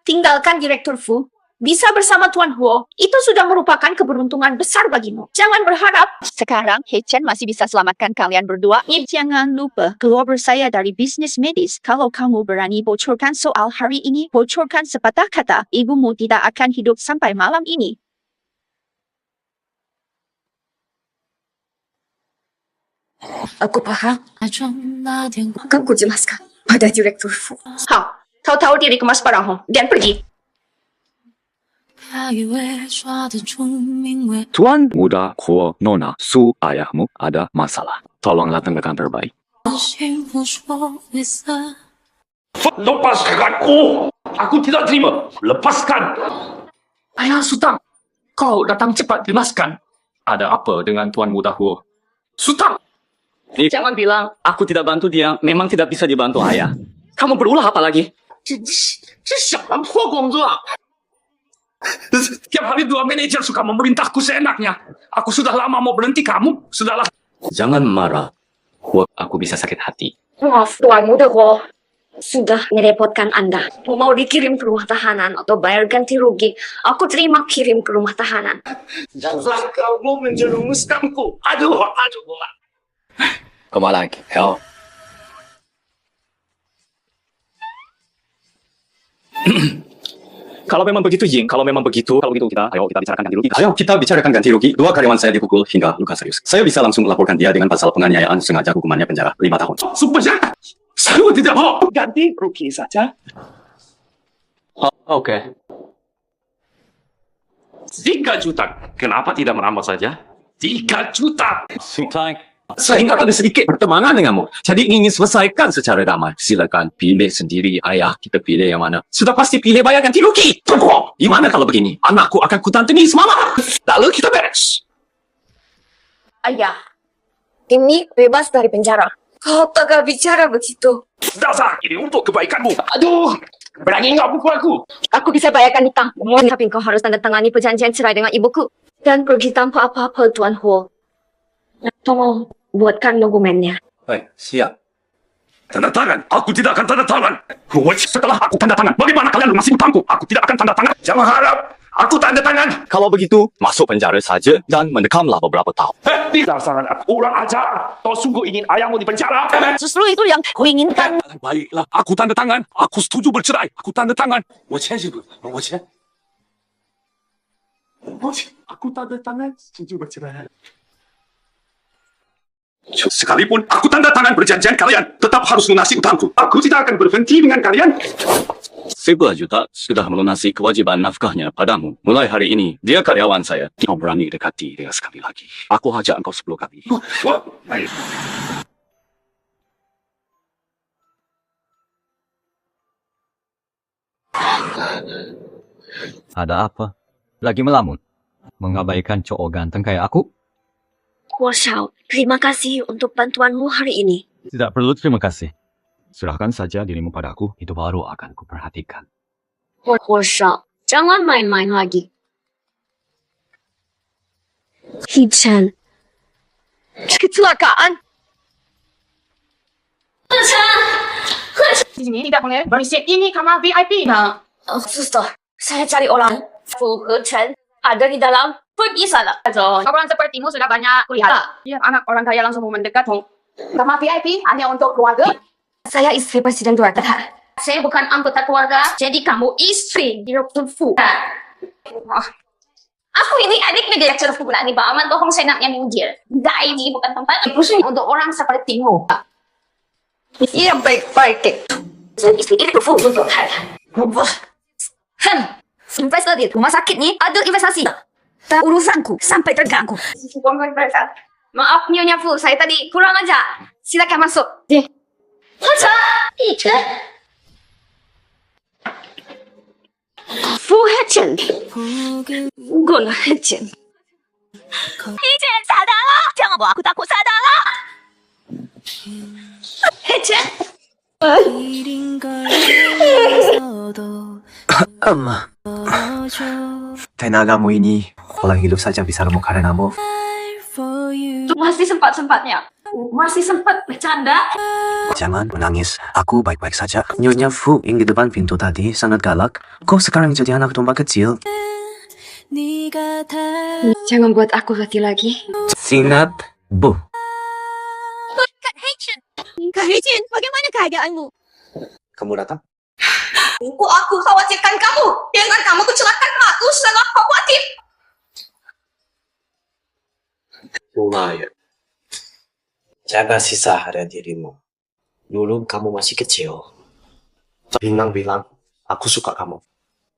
Tinggalkan Direktur Fu? Bisa bersama Tuan Hu, itu sudah merupakan keberuntungan besar bagimu. Jangan berharap. Sekarang, Hei Chen masih bisa selamatkan kalian berdua. Jangan lupa, keluarga saya dari bisnis medis. Kalau kamu berani bocorkan soal hari ini, bocorkan sepatah kata, ibumu tidak akan hidup sampai malam ini. Aku paham. Akan ku jelaskan pada Direktur Fu. Tahu-tahu diri kemas barang dan pergi. Tuan Muda Hu Nona Su ayahmu ada masalah. Tolonglah tenaga terbaik. Lepaskan aku! Aku tidak terima. Lepaskan! Ayah Sultan, kau datang cepat jelaskan. Ada apa dengan Tuan Muda Hu? Sultan! Jangan bilang aku tidak bantu dia. Memang tidak bisa dibantu ayah. Kamu berulah apa lagi? Tiap hari 2 manajer suka memerintahku seenaknya. Aku sudah lama mau berhenti, kamu sudahlah. Jangan marah. Aku bisa sakit hati. Maaf, Tuan Muda Hu. Sudah merepotkan Anda. Mau dikirim ke rumah tahanan atau bayar ganti rugi, aku terima kirim ke rumah tahanan. Janganlah kau mau menjerumuskanku. Aduh. Kembali lagi, ya. Kalau memang begitu, Ying, kalau begitu ayo kita bicarakan ganti rugi. Ayo kita bicarakan ganti rugi. 2 karyawan saya dipukul hingga luka serius. Saya bisa langsung melaporkan dia dengan pasal penganiayaan sengaja, hukumannya penjara 5 tahun. Supaya saya tidak mau ganti rugi saja. Oke. 3 juta. Kenapa tidak menambah saja? 3 juta. Sultan, saya ingin ada sedikit pertemanan denganmu. Jadi ingin selesaikan secara damai. Silakan pilih sendiri, ayah. Kita pilih yang mana. Sudah pasti pilih bayar ganti rugi. Tunggu. Gimana kalau begini? Anakku akan kutantangi semama. Lalu kita beres. Ayah, ini bebas dari penjara. Kau tak bicara begitu. Dasar, ini untuk kebaikanmu. Aduh, berani nggak pukul aku? Aku bisa bayarkan hutang. Tapi kau harus tanda tangani perjanjian cerai dengan ibuku. Dan pergi tanpa apa-apa, Tuan Hu. Tolong buatkan dokumennya. Baik, siap. Tanda tangan. Aku tidak akan tanda tangan. Setelah aku tanda tangan, bagaimana kalian masih utangku? Aku tidak akan tanda tangan. Jangan harap Aku tanda tangan. Kalau begitu, masuk penjara saja dan mendekamlah beberapa tahun. Dasar anak kurang ajar. Kau sungguh ingin ayahmu di penjara? Justru itu yang kuinginkan. Baiklah, aku tanda tangan. Aku setuju bercerai. Aku tanda tangan. 我签是不？我签。Aku tanda tangan. Setuju bercerai. Sekalipun aku tanda tangan perjanjian, kalian tetap harus lunasi utangku. Aku tidak akan berhenti dengan kalian. 11 juta sudah melunasi kewajiban nafkahnya padamu. Mulai hari ini, dia karyawan saya. Kau berani dekati dia sekali lagi. Aku hajar engkau 10 kali. Ada apa? Lagi melamun? Mengabaikan cowok ganteng kayak aku? 郭少, terima kasih untuk bantuanmu hari ini. Tidak perlu terima kasih. Serahkan saja dirimu padaku, itu baru akan kuperhatikan. 郭少, jangan main-main lagi. Hichan, kecelakaan. Di sini tidak boleh berisik. Ini kamar VIP. Nah, Suster, saya cari orang. Fu Hechen ada di dalam. Pergi sana. orang sepertimu sudah banyak kuliah. Ya, anak orang kaya langsung mau mendekat. Kamar VIP hanya untuk keluarga. Saya istri Presiden Duterte. Saya bukan anggota keluarga, jadi kamu istri Direktur Fu. Aku ini adik Direktur Fu. Ini Baman bohong senaknya minggir. Enggak, ini bukan tempat khusus untuk orang sepertimu. Iya, baik-baik. Saya istri Direktur Fu untuk investor di rumah sakit nih ada investasi. Urusanku sampai terganggu. Maaf Nyonya Fu, saya tadi kurang aja. Silakan masuk. Fu Hechen. Bukan Hechen. Hechen, sadarlah. Jangan buat aku takut, sadarlah. Hechen. Tenagamu ini, orang hidup saja bisa remuk karenamu. Masih sempat-sempatnya. Masih sempat bercanda. Jangan menangis, aku baik-baik saja. Nyonya Fu yang di depan pintu tadi sangat galak. Kok sekarang jadi anak domba kecil? Jangan buat aku hati lagi. Sinat, Bu. Kak Hechen, bagaimana keadaanmu? Kamu datang? Aku khawatirkan kamu. Dengan kamu kecelakaan, aku sangat khawatir. Lumayan. Jaga sisa harga dirimu. Dulu kamu masih kecil. Bilang-bilang, aku suka kamu.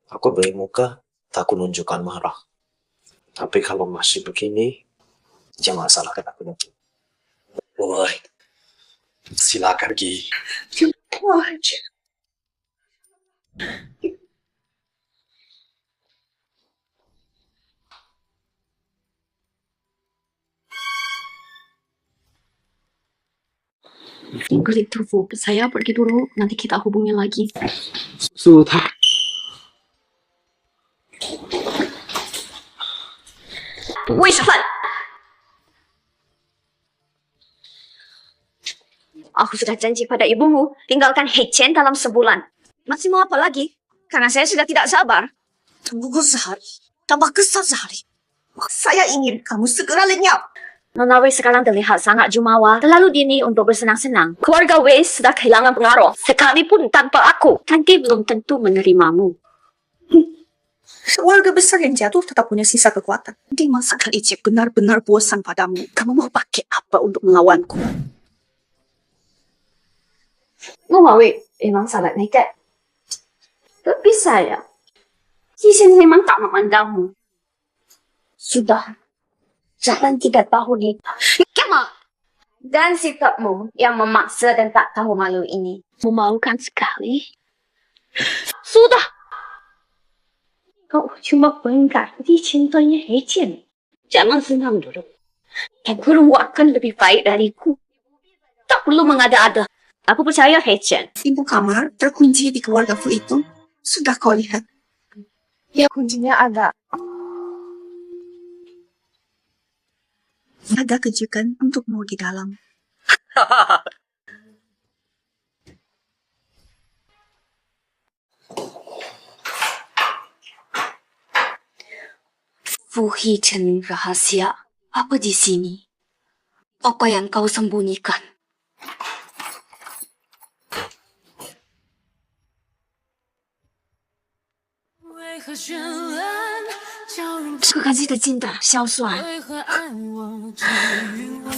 Aku beri muka, tak aku nunjukkan marah. Tapi kalau masih begini, jangan salahkan aku nanti. Woi, silakan pergi. Direktur Fu, saya pergi dulu. Nanti kita hubungi lagi. Sudah. Wei Shifan. Aku sudah janji pada ibumu, tinggalkan Hechen dalam sebulan. Masih mau apa lagi? Karena saya sudah tidak sabar. Tunggu sehari. Tambah kesal sehari. Saya ingin kamu segera lenyap. Nona Wei sekarang terlihat sangat jumawa, terlalu dini untuk bersenang-senang. Keluarga Wei sudah kehilangan pengaruh, sekalipun tanpa aku. Nanti belum tentu menerimamu. Keluarga besar yang jatuh tetap punya sisa kekuatan. Di masa kali Cik benar-benar bosan padamu. Kamu mau pakai apa untuk melawanku? Nona Wei memang sangat nekat. Tapi saya, Cisin memang tak memandangmu. Sudah. Jangan 3 tahun ini. Kamu dan sikapmu yang memaksa dan tak tahu malu ini memalukan sekali. Sudah. Kau cuma mengganti cintanya Hechen. Jangan senang dulu. Yang guru akan lebih baik dariku. Tak perlu mengada-ada. Aku percaya Hechen. Pintu kamar terkunci di keluarga Fu itu. Sudah kau lihat. ya kuncinya ada. Ada kejutan untukmu di dalam. Fu Hei-chen rahasia apa di sini? Apa yang kau sembunyikan? Kekasih tercinta, Xiao Xuan.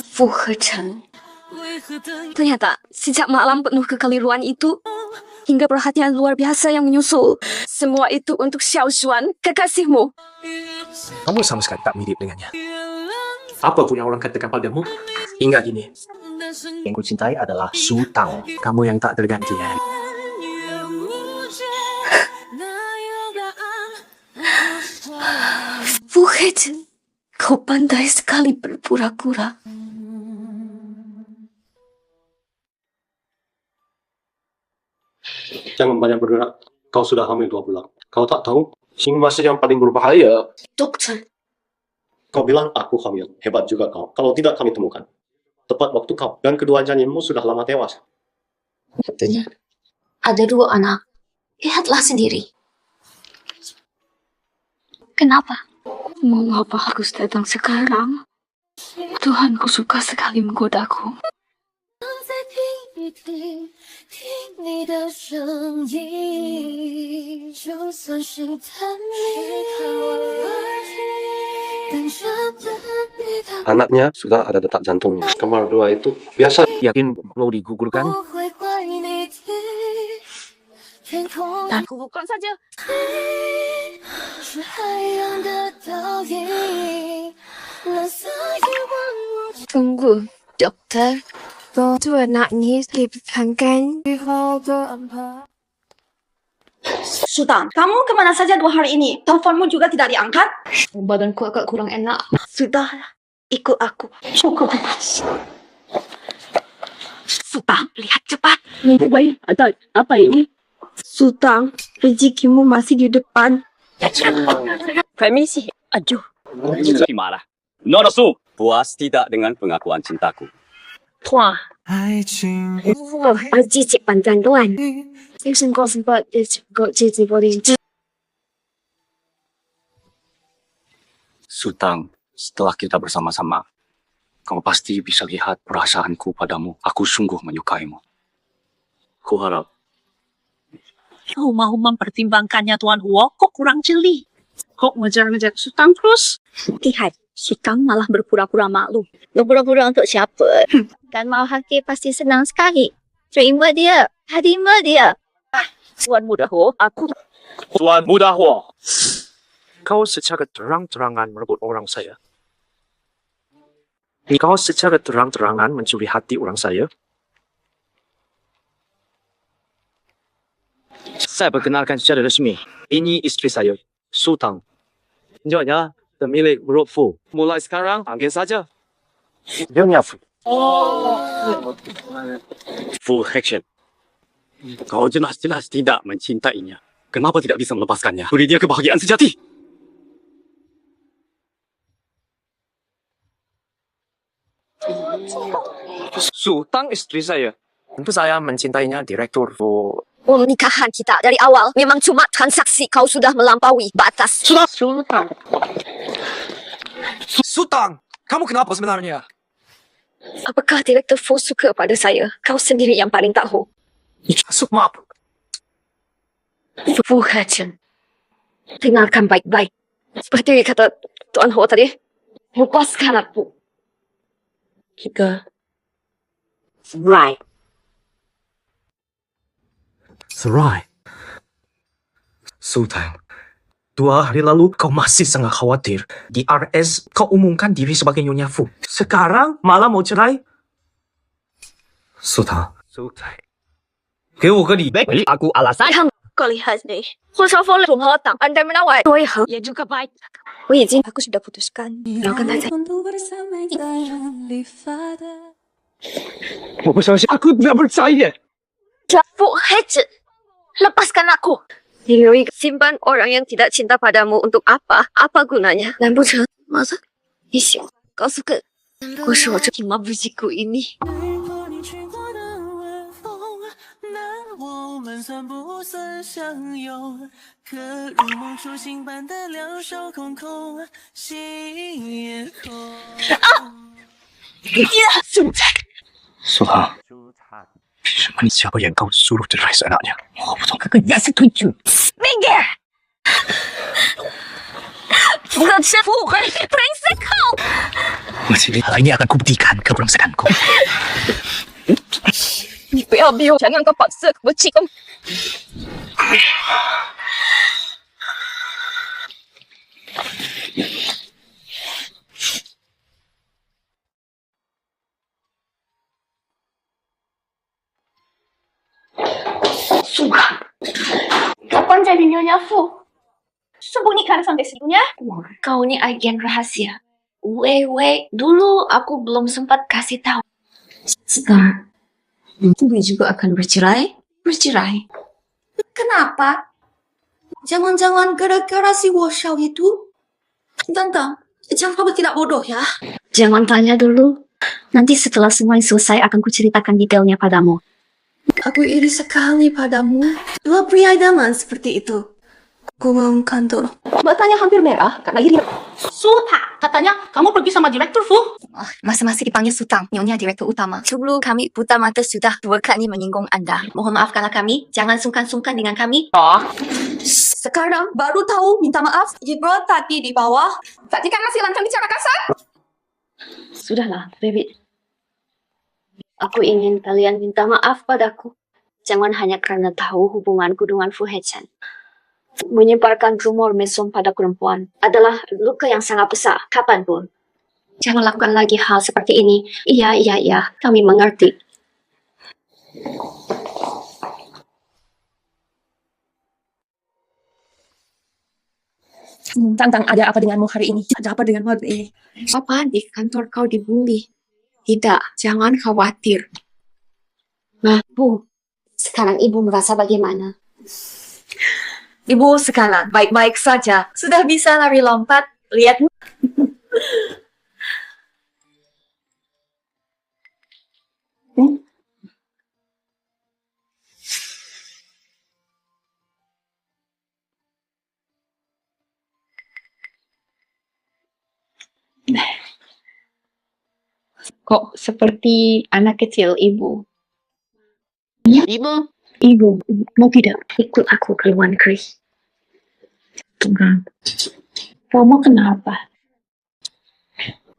Fu Hei-chen. Ternyata sejak malam penuh kekeliruan itu, hingga perhatian luar biasa yang menyusul. Semua itu untuk Xiao Xuan, kekasihmu. Kamu sama sekali tak mirip dengannya. Apa pun yang orang katakan padamu, hingga kini. Yang ku cintai adalah Su Tang. Kamu yang tak tergantikan. Fu Hei-chen, kau pandai sekali berpura-pura. Jangan banyak bergerak. Kau sudah hamil 2 bulan. Kau tak tahu? Ini masa yang paling berbahaya. Dokter, Kau bilang aku hamil. Hebat juga kau. Kalau tidak kami temukan. Tepat waktu kau. Dan kedua janinmu sudah lama tewas. katanya ada 2 anak. Lihatlah sendiri. Kenapa? Mengapa harus datang sekarang? Tuhanku suka sekali menggodaku. 听你的声音，就算是探秘。 Anaknya sudah ada detak jantungnya. Kemar 2 itu biasa. Yakin perlu digugurkan? Dan gugurkan saja. Tunggu, dokter. 2 anak ini dipertahankan. Sultan, kamu kemana saja 2 hari ini? Teleponmu juga tidak diangkat? Badanku agak kurang enak. Sudah, ikut aku. Cukup. Sultan, lihat cepat. Baik, ada apa ini? Sultan, rezekimu masih di depan. Permisi. Aduh. Marah. Nona Su, puas tidak dengan pengakuan cintaku? Tuan. Aji cik panjang tuan. Yang kau sempat kau cici boleh. Sultan, setelah kita bersama-sama, kau pasti bisa lihat perasaanku padamu. Aku sungguh menyukaimu. Kuharap Kau mau mempertimbangkannya Tuan Huo, kok kurang jeli? Kok ngejar-ngejar Sultan terus? Lihat, Sultan malah berpura-pura malu. Berpura-pura untuk siapa? Kan mau hati pasti senang sekali. Terima dia, terima dia. Tuan Muda Huo, aku... Tuan Muda Huo. Kau secara terang-terangan merebut orang saya. Kau secara terang-terangan mencuri hati orang saya. Saya perkenalkan secara resmi. Ini istri saya, Su Tang. Nyonya, pemilik Road Fu. Mulai sekarang, panggil saja. Nyonya Fu. Full action. Kau jelas-jelas tidak mencintainya. Kenapa tidak bisa melepaskannya? Beri dia kebahagiaan sejati. Su Tang istri saya. Tentu saya mencintainya, Direktur Fu. Pernikahan kita dari awal memang cuma transaksi. Kau sudah melampaui batas. Sudah. Sultan. Sultan, kamu kenapa sebenarnya? Apakah Direktur Fu suka pada saya? Kau sendiri yang paling tahu. Maaf. Fu Hei-chen, dengarkan baik-baik. Seperti kata Tuan Ho tadi, lepaskan aku. Kita cerai. Cerai. Sultan, 2 hari lalu kau masih sangat khawatir. Di RS kau umumkan diri sebagai Nyonya Fu. Sekarang malah mau cerai? Sultan.给我个礼拜 aku alasan. Kau lihat nih, Hosafol datang, pandai menawar. Ya juga baik. Aku sudah putuskan. Doakan saja. Aku tidak percaya. Fu Hei-chen, lepaskan aku. Hilui simpan orang yang tidak cinta padamu untuk apa? Apa gunanya? Dan bukan masa? Isi, kau suka? Kau suka cuma bujiku ini. 不满算不算相拥？可如梦初醒般的两手空空，心也空。苏唐，凭什么你下不眼高输入这来是哪样？我不懂。哥哥，你是退出。Minggir! Bukan brengsek kau! Masih hal ini akan kubuktikan keberangsakanku. 你不要逼我，jangan kau paksa aku bercium. Suka. Kapan jadi Nyonya Fu? Sembunyikan sampai segitunya. Kau ini agen rahasia. Dulu aku belum sempat kasih tahu. Sekarang, Gue juga akan bercerai? Bercerai. Kenapa? Jangan-jangan gara-gara si Woshao itu? Tante, jangan kamu tidak bodoh ya. Jangan tanya dulu. Nanti setelah semuanya selesai akan kuceritakan detailnya padamu. Aku iri sekali padamu. Dua pria idaman seperti itu. Aku mau kantor. Matanya hampir merah karena iri. Suta, katanya kamu pergi sama Direktur Fu. Masih dipanggil Sutang, Nyonya Direktur Utama. Dulu kami buta mata sudah 2 kali menyinggung Anda. Mohon maafkanlah kami, jangan sungkan-sungkan dengan kami. Sekarang baru tahu minta maaf. Jika tadi di bawah, tadi kan masih lancang bicara kasar. Sudahlah, baby. Aku ingin kalian minta maaf padaku. Jangan hanya karena tahu hubunganku dengan Fu Hechan. Menyebarkan rumor mesum pada perempuan adalah luka yang sangat besar kapanpun. Jangan lakukan lagi hal seperti ini. Iya, kami mengerti. Tantang, ada apa denganmu hari ini? Ada apa denganmu hari ini? Apa di kantor kau dibully? Tidak, jangan khawatir. Nah, Bu, sekarang Ibu merasa bagaimana? Ibu sekarang baik-baik saja. Sudah bisa lari lompat. Lihat. Kok seperti anak kecil, Ibu? Ibu, mau tidak ikut aku ke luar negeri? Enggak. Kamu kenapa?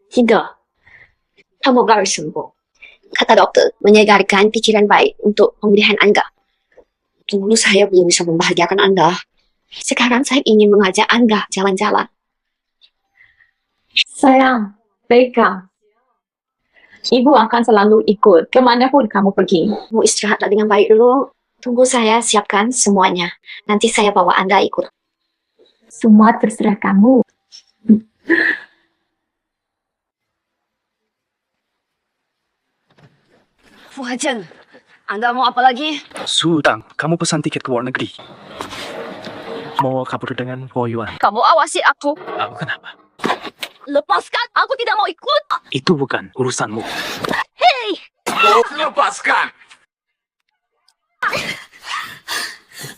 Tidak. Kamu harus sembuh. Kata dokter, menyegarkan pikiran baik untuk pemulihan Anda. Dulu saya belum bisa membahagiakan Anda. Sekarang saya ingin mengajak Anda jalan-jalan. Sayang, pegang. Ibu akan selalu ikut kemanapun kamu pergi. Mau istirahatlah dengan baik dulu. Tunggu saya siapkan semuanya. Nanti saya bawa Anda ikut. Semua terserah kamu. Fu Hechan, Anda mau apa lagi? Sutang, kamu pesan tiket ke luar negeri. Mau kabur dengan Fu Yuan. Kamu awasi aku. Aku kenapa? Lepaskan, aku tidak mau ikut. Itu bukan urusanmu. Hei! Lepaskan!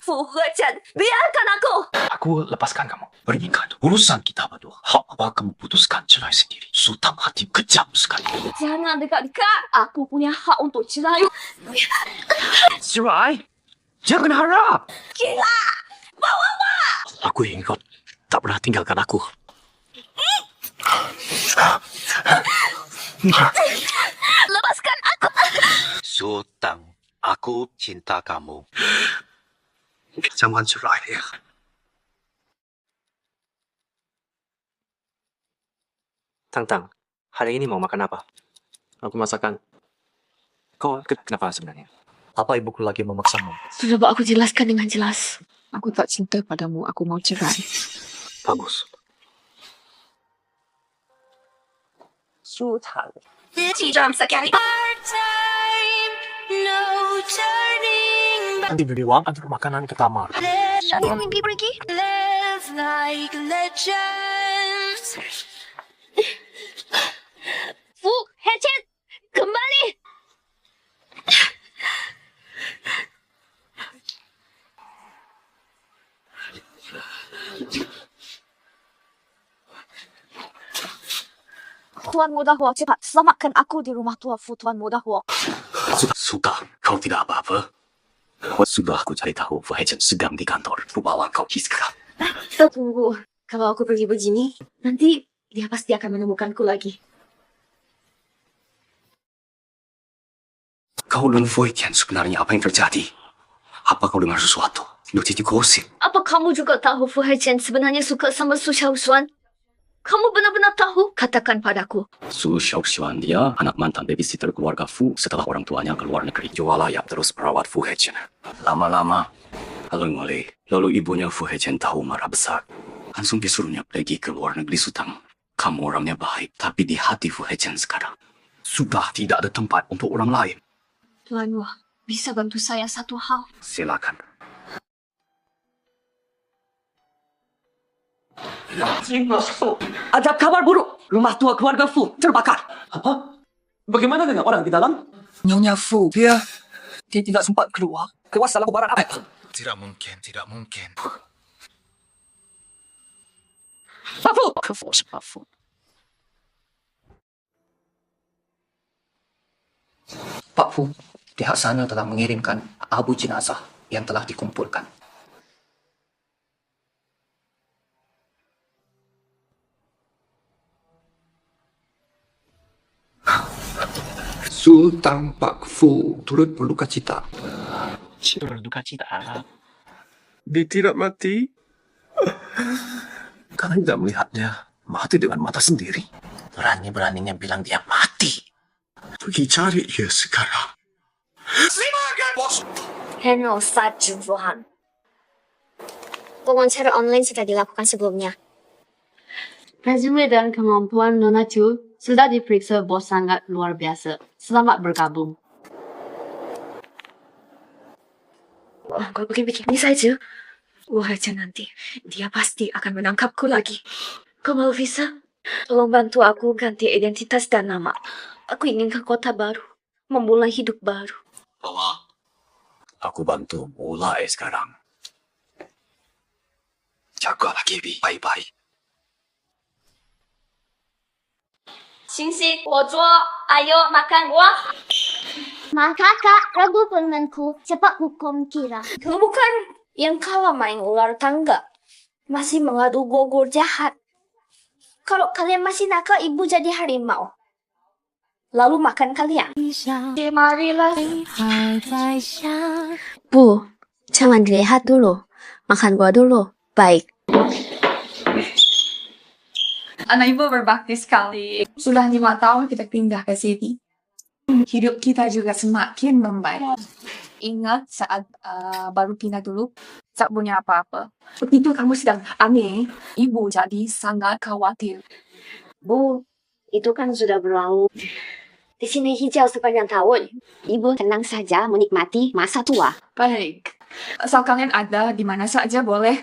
Fu Hechan, biarkan aku. Aku lepaskan kamu. Pernikahan itu urusan kita berdua. Hak apa kamu putuskan cerai sendiri. Sutang hati kejam sekali. Jangan dekat-dekat. Aku punya hak untuk cerai. Cerai? Jangan harap. Gila! Bawa! Aku ingin kau tak pernah tinggalkan aku. Lepaskan aku. Sutang, aku cinta kamu. Jangan cerai ya. Tang, hari ini mau makan apa? Aku masakan. Kau kenapa sebenarnya? Apa ibuku lagi memaksamu? Sudah aku jelaskan dengan jelas. Aku tak cinta padamu, aku mau cerai. Bagus. Sutang. Jam sekali. Nanti beli uang untuk makanan ke kamar. Mau mimpi pergi? Fu Hechan, kembali. Tuan Muda Huo, cepat selamatkan aku di rumah tua Fu Tuan Muda Huo. Sudah, kau tidak apa-apa. Sudah aku cari tahu Fu Haichen sedang di kantor. Aku bawa kau pergi sekarang. Tunggu, kalau aku pergi begini, nanti dia pasti akan menemukanku lagi. Kau dan Fu Haichen sebenarnya apa yang terjadi? Apa kau dengar sesuatu? Lu jadi gosip. Apa kamu juga tahu Fu Haichen sebenarnya suka sama Su Xiaoshuan? Kamu benar-benar tahu? Katakan padaku. Su Xiaoshuan dia anak mantan babysitter keluarga Fu setelah orang tuanya ke luar negeri. Jual ayam terus merawat Fu Haichen. Lama-lama, lalu ibunya Fu Haichen tahu marah besar. Langsung disuruhnya pergi ke luar negeri Sutang. Kamu orangnya baik, tapi di hati Fu Haichen sekarang sudah tidak ada tempat untuk orang lain. Tuan Wu, bisa bantu saya satu hal? Silakan. Ada kabar buruk. Rumah tua keluarga Fu terbakar. Apa? Bagaimana dengan orang di dalam? Nyonya Fu, dia tidak sempat keluar. Keluar salah kobaran apa? Tidak mungkin, tidak mungkin. Pak Fu. Pak Fu, pihak sana telah mengirimkan abu jenazah yang telah dikumpulkan. Sultan Pak Fu turut berduka cita. Berduka cita. Dia tidak mati. Kalian tidak melihatnya mati dengan mata sendiri. Berani-beraninya bilang dia mati. Pergi cari dia sekarang. Henry Sajuan. Wawancara online sudah dilakukan sebelumnya. Resume dan kemampuan Nona Chu sudah diperiksa bos sangat luar biasa. Selamat bergabung. Kalau begini saja, wajah nanti dia pasti akan menangkapku lagi. Kau mau visa? Tolong bantu aku ganti identitas dan nama. Aku ingin ke kota baru, memulai hidup baru. Bawa. Aku bantu mulai sekarang. Jagalah Gaby baik-baik. 星星，我做。Ayo makan gua. Kakak, ragu temanku, cepat hukum kira. Kamu bukan yang kalah main ular tangga. Masih mengadu gogor jahat. Kalau kalian masih nakal, ibu jadi harimau. Lalu makan kalian. Bu, jangan dilihat dulu. Makan gua dulu. Baik. Anak ibu berbakti sekali. Sudah 5 tahun kita pindah ke sini. Hidup kita juga semakin membaik. Ingat saat baru pindah dulu, tak punya apa-apa. Begitu kamu sedang aneh, ibu jadi sangat khawatir. Bu, itu kan sudah berlalu. Di sini hijau sepanjang tahun. Ibu tenang saja menikmati masa tua. Baik. Asal kalian ada di mana saja boleh.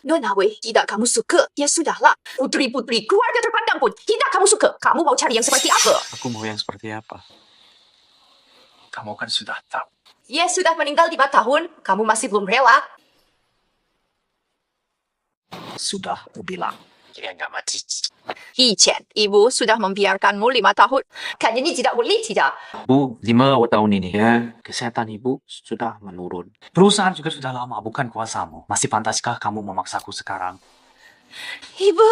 Nona Wei, tidak kamu suka? Ya sudahlah. Putri-putri keluarga terpandang pun tidak kamu suka. Kamu mau cari yang seperti apa? Aku mau yang seperti apa? Kamu kan sudah tahu. Ya sudah meninggal 5 tahun. Kamu masih belum rela. Sudah, aku bilang. Dia nggak mati. Hichen, ibu sudah membiarkanmu 5 tahun. Kan ini tidak boleh, tidak? Bu, 5 tahun ini ya, kesehatan ibu sudah menurun. Perusahaan juga sudah lama, bukan kuasamu. Masih pantaskah kamu memaksaku sekarang? Ibu.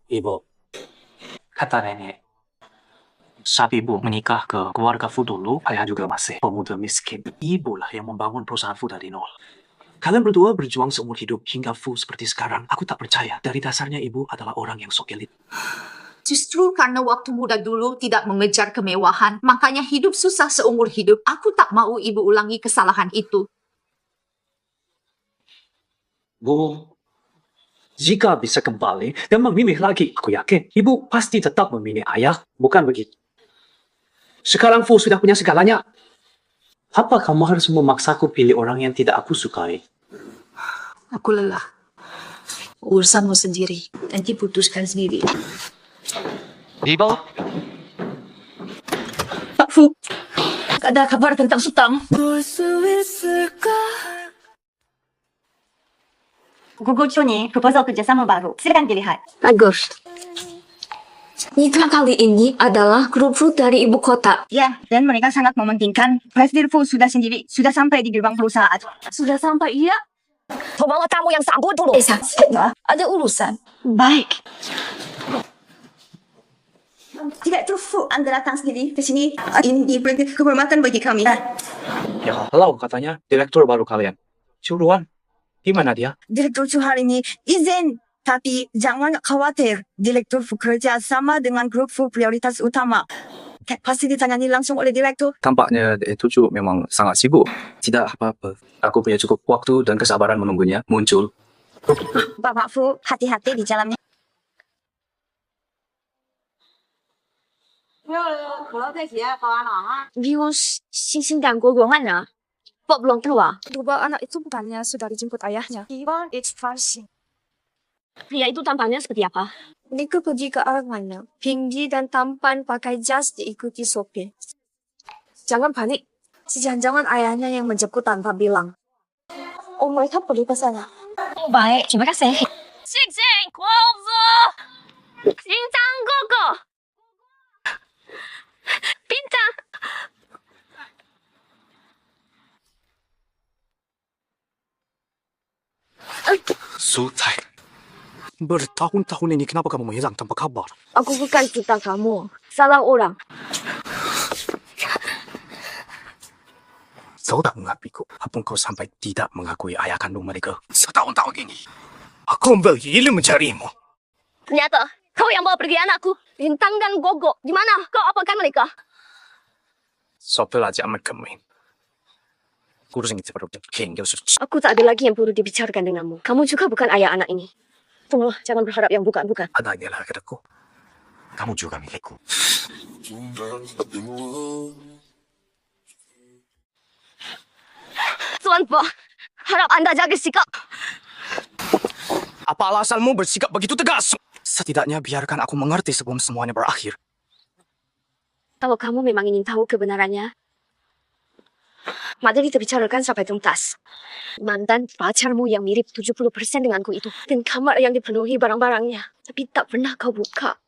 Ibu, kata nenek, saat ibu menikah ke keluarga Fu dulu, ayah juga masih pemuda miskin. Ibulah yang membangun perusahaan Fu dari nol. Kalian berdua berjuang seumur hidup hingga Fu seperti sekarang. Aku tak percaya. Dari dasarnya ibu adalah orang yang sok elit. Justru karena waktu muda dulu tidak mengejar kemewahan, makanya hidup susah seumur hidup. Aku tak mau ibu ulangi kesalahan itu. Bu, jika bisa kembali dan memilih lagi, aku yakin ibu pasti tetap memilih ayah, bukan begitu? Sekarang Fu sudah punya segalanya. Apa kamu harus memaksaku pilih orang yang tidak aku sukai? Aku lelah. Urusanmu sendiri. Nanti putuskan sendiri. Ibu. Pak Fu, ada kabar tentang Sutang. Google nih proposal kerjasama baru. Silakan dilihat. Bagus. Nikah kali ini adalah grup food dari ibu kota. Ya, dan mereka sangat mementingkan Prestige Food sudah sampai di gerbang perusahaan. Sudah sampai, iya? Bawa tamu yang sambut dulu. Ada urusan. Baik. Direktur Food Anda datang sendiri ke sini. Ini kehormatan bagi kami. Ya, halo katanya direktur baru kalian. Curuan, gimana dia? Direktur Chu hari ini izin, tapi jangan khawatir. Direktur bekerja sama dengan grup Food prioritas utama. Pasti ditangani langsung oleh direktur. Tampaknya itu cukup memang sangat sibuk. Tidak apa-apa. Aku punya cukup waktu dan kesabaran menunggunya muncul. Bapak Fu, hati-hati di jalannya. Virus sing-singkan gogongan Kok belum keluar? Dua anak itu bukannya sudah dijemput ayahnya. Ivan, it's farsi. Pria itu tampangnya seperti apa? Mereka pergi ke arah mana? Tinggi dan tampan pakai jas diikuti sopir. Jangan panik. Jangan-jangan ayahnya yang menjemput tanpa bilang. Oh, mereka pergi ke sana. Oh, baik. Terima kasih. Sing-sing, kuozo! Bintang gogo! Bintang! Sultai, bertahun-tahun ini kenapa kamu menghilang tanpa kabar? Aku bukan cinta kamu. Salah orang. Sudah mengakuiku. Apakah kau sampai tidak mengakui ayah kandung mereka? Setahun-tahun ini, aku berilmu mencarimu. Ternyata, kau yang bawa pergi anakku. Bintang dan gogo. Di mana kau apakan mereka? Sopir aja amat kemen. Kurus ini seperti king. Aku tak ada lagi yang perlu dibicarakan denganmu. Kamu juga bukan ayah anak ini. Tunggu, jangan berharap yang bukan-bukan. Ada inilah kataku. Kamu juga milikku. Tuan Po, harap Anda jaga sikap. Apa alasanmu bersikap begitu tegas? Setidaknya biarkan aku mengerti sebelum semuanya berakhir. Kalau kamu memang ingin tahu kebenarannya, mari kita bicarakan sampai tuntas. Mantan pacarmu yang mirip 70% denganku itu. Dan kamar yang dipenuhi barang-barangnya. Tapi tak pernah kau buka.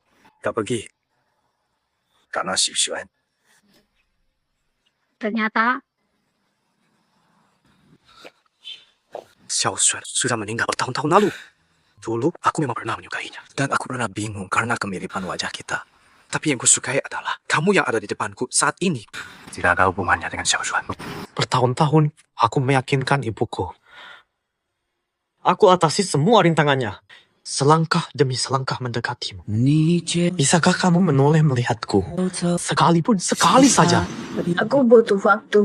Tak pergi. Karena Xiu-Xuan. Ternyata Xiao-Xuan sudah meninggal bertahun-tahun lalu. Dulu aku memang pernah menyukainya. Dan aku pernah bingung karena kemiripan wajah kita. Tapi yang kusukai adalah kamu yang ada di depanku saat ini. Tidak ada hubungannya dengan Xiao-Xuan. Bertahun-tahun aku meyakinkan ibuku. Aku atasi semua rintangannya. Selangkah demi selangkah mendekatimu. Bisakah kamu menoleh melihatku? Sekalipun sekali saja. Aku butuh waktu.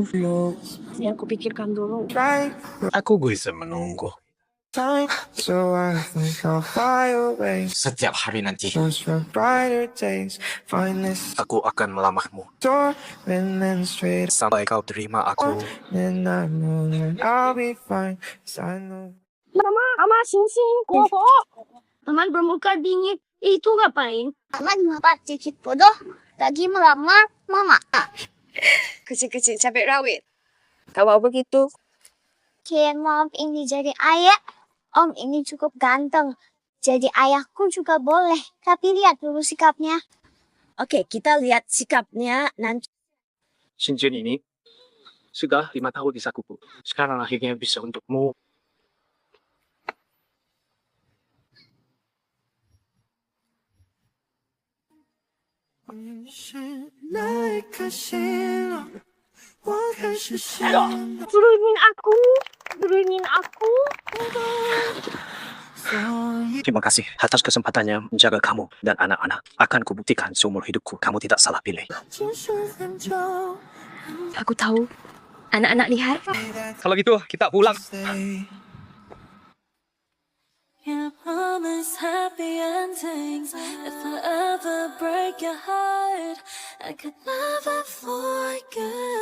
Yang aku pikirkan dulu. Aku bisa menunggu. Setiap hari nanti, aku akan melamarmu. Sampai kau terima aku. Mama, Sing-Sing, Gogo. Teman bermuka dingin. Itu ngapain? Mama kenapa cicit bodoh? Lagi melamar Mama. Kecil-kecil cabai rawit. Kalau begitu, Kian Mom ini jadi ayah. Om ini cukup ganteng. Jadi ayahku juga boleh. Tapi lihat dulu sikapnya. Oke, kita lihat sikapnya nanti. Cincin ini sudah 5 tahun di sakuku. Sekarang akhirnya bisa untukmu. Turunin aku. Turunin aku. Terima kasih atas kesempatannya menjaga kamu dan anak-anak. Akan kubuktikan seumur hidupku kamu tidak salah pilih. Aku tahu. Anak-anak lihat. Kalau gitu, kita pulang. Can't promise happy endings. If I ever break your heart, I could never forget.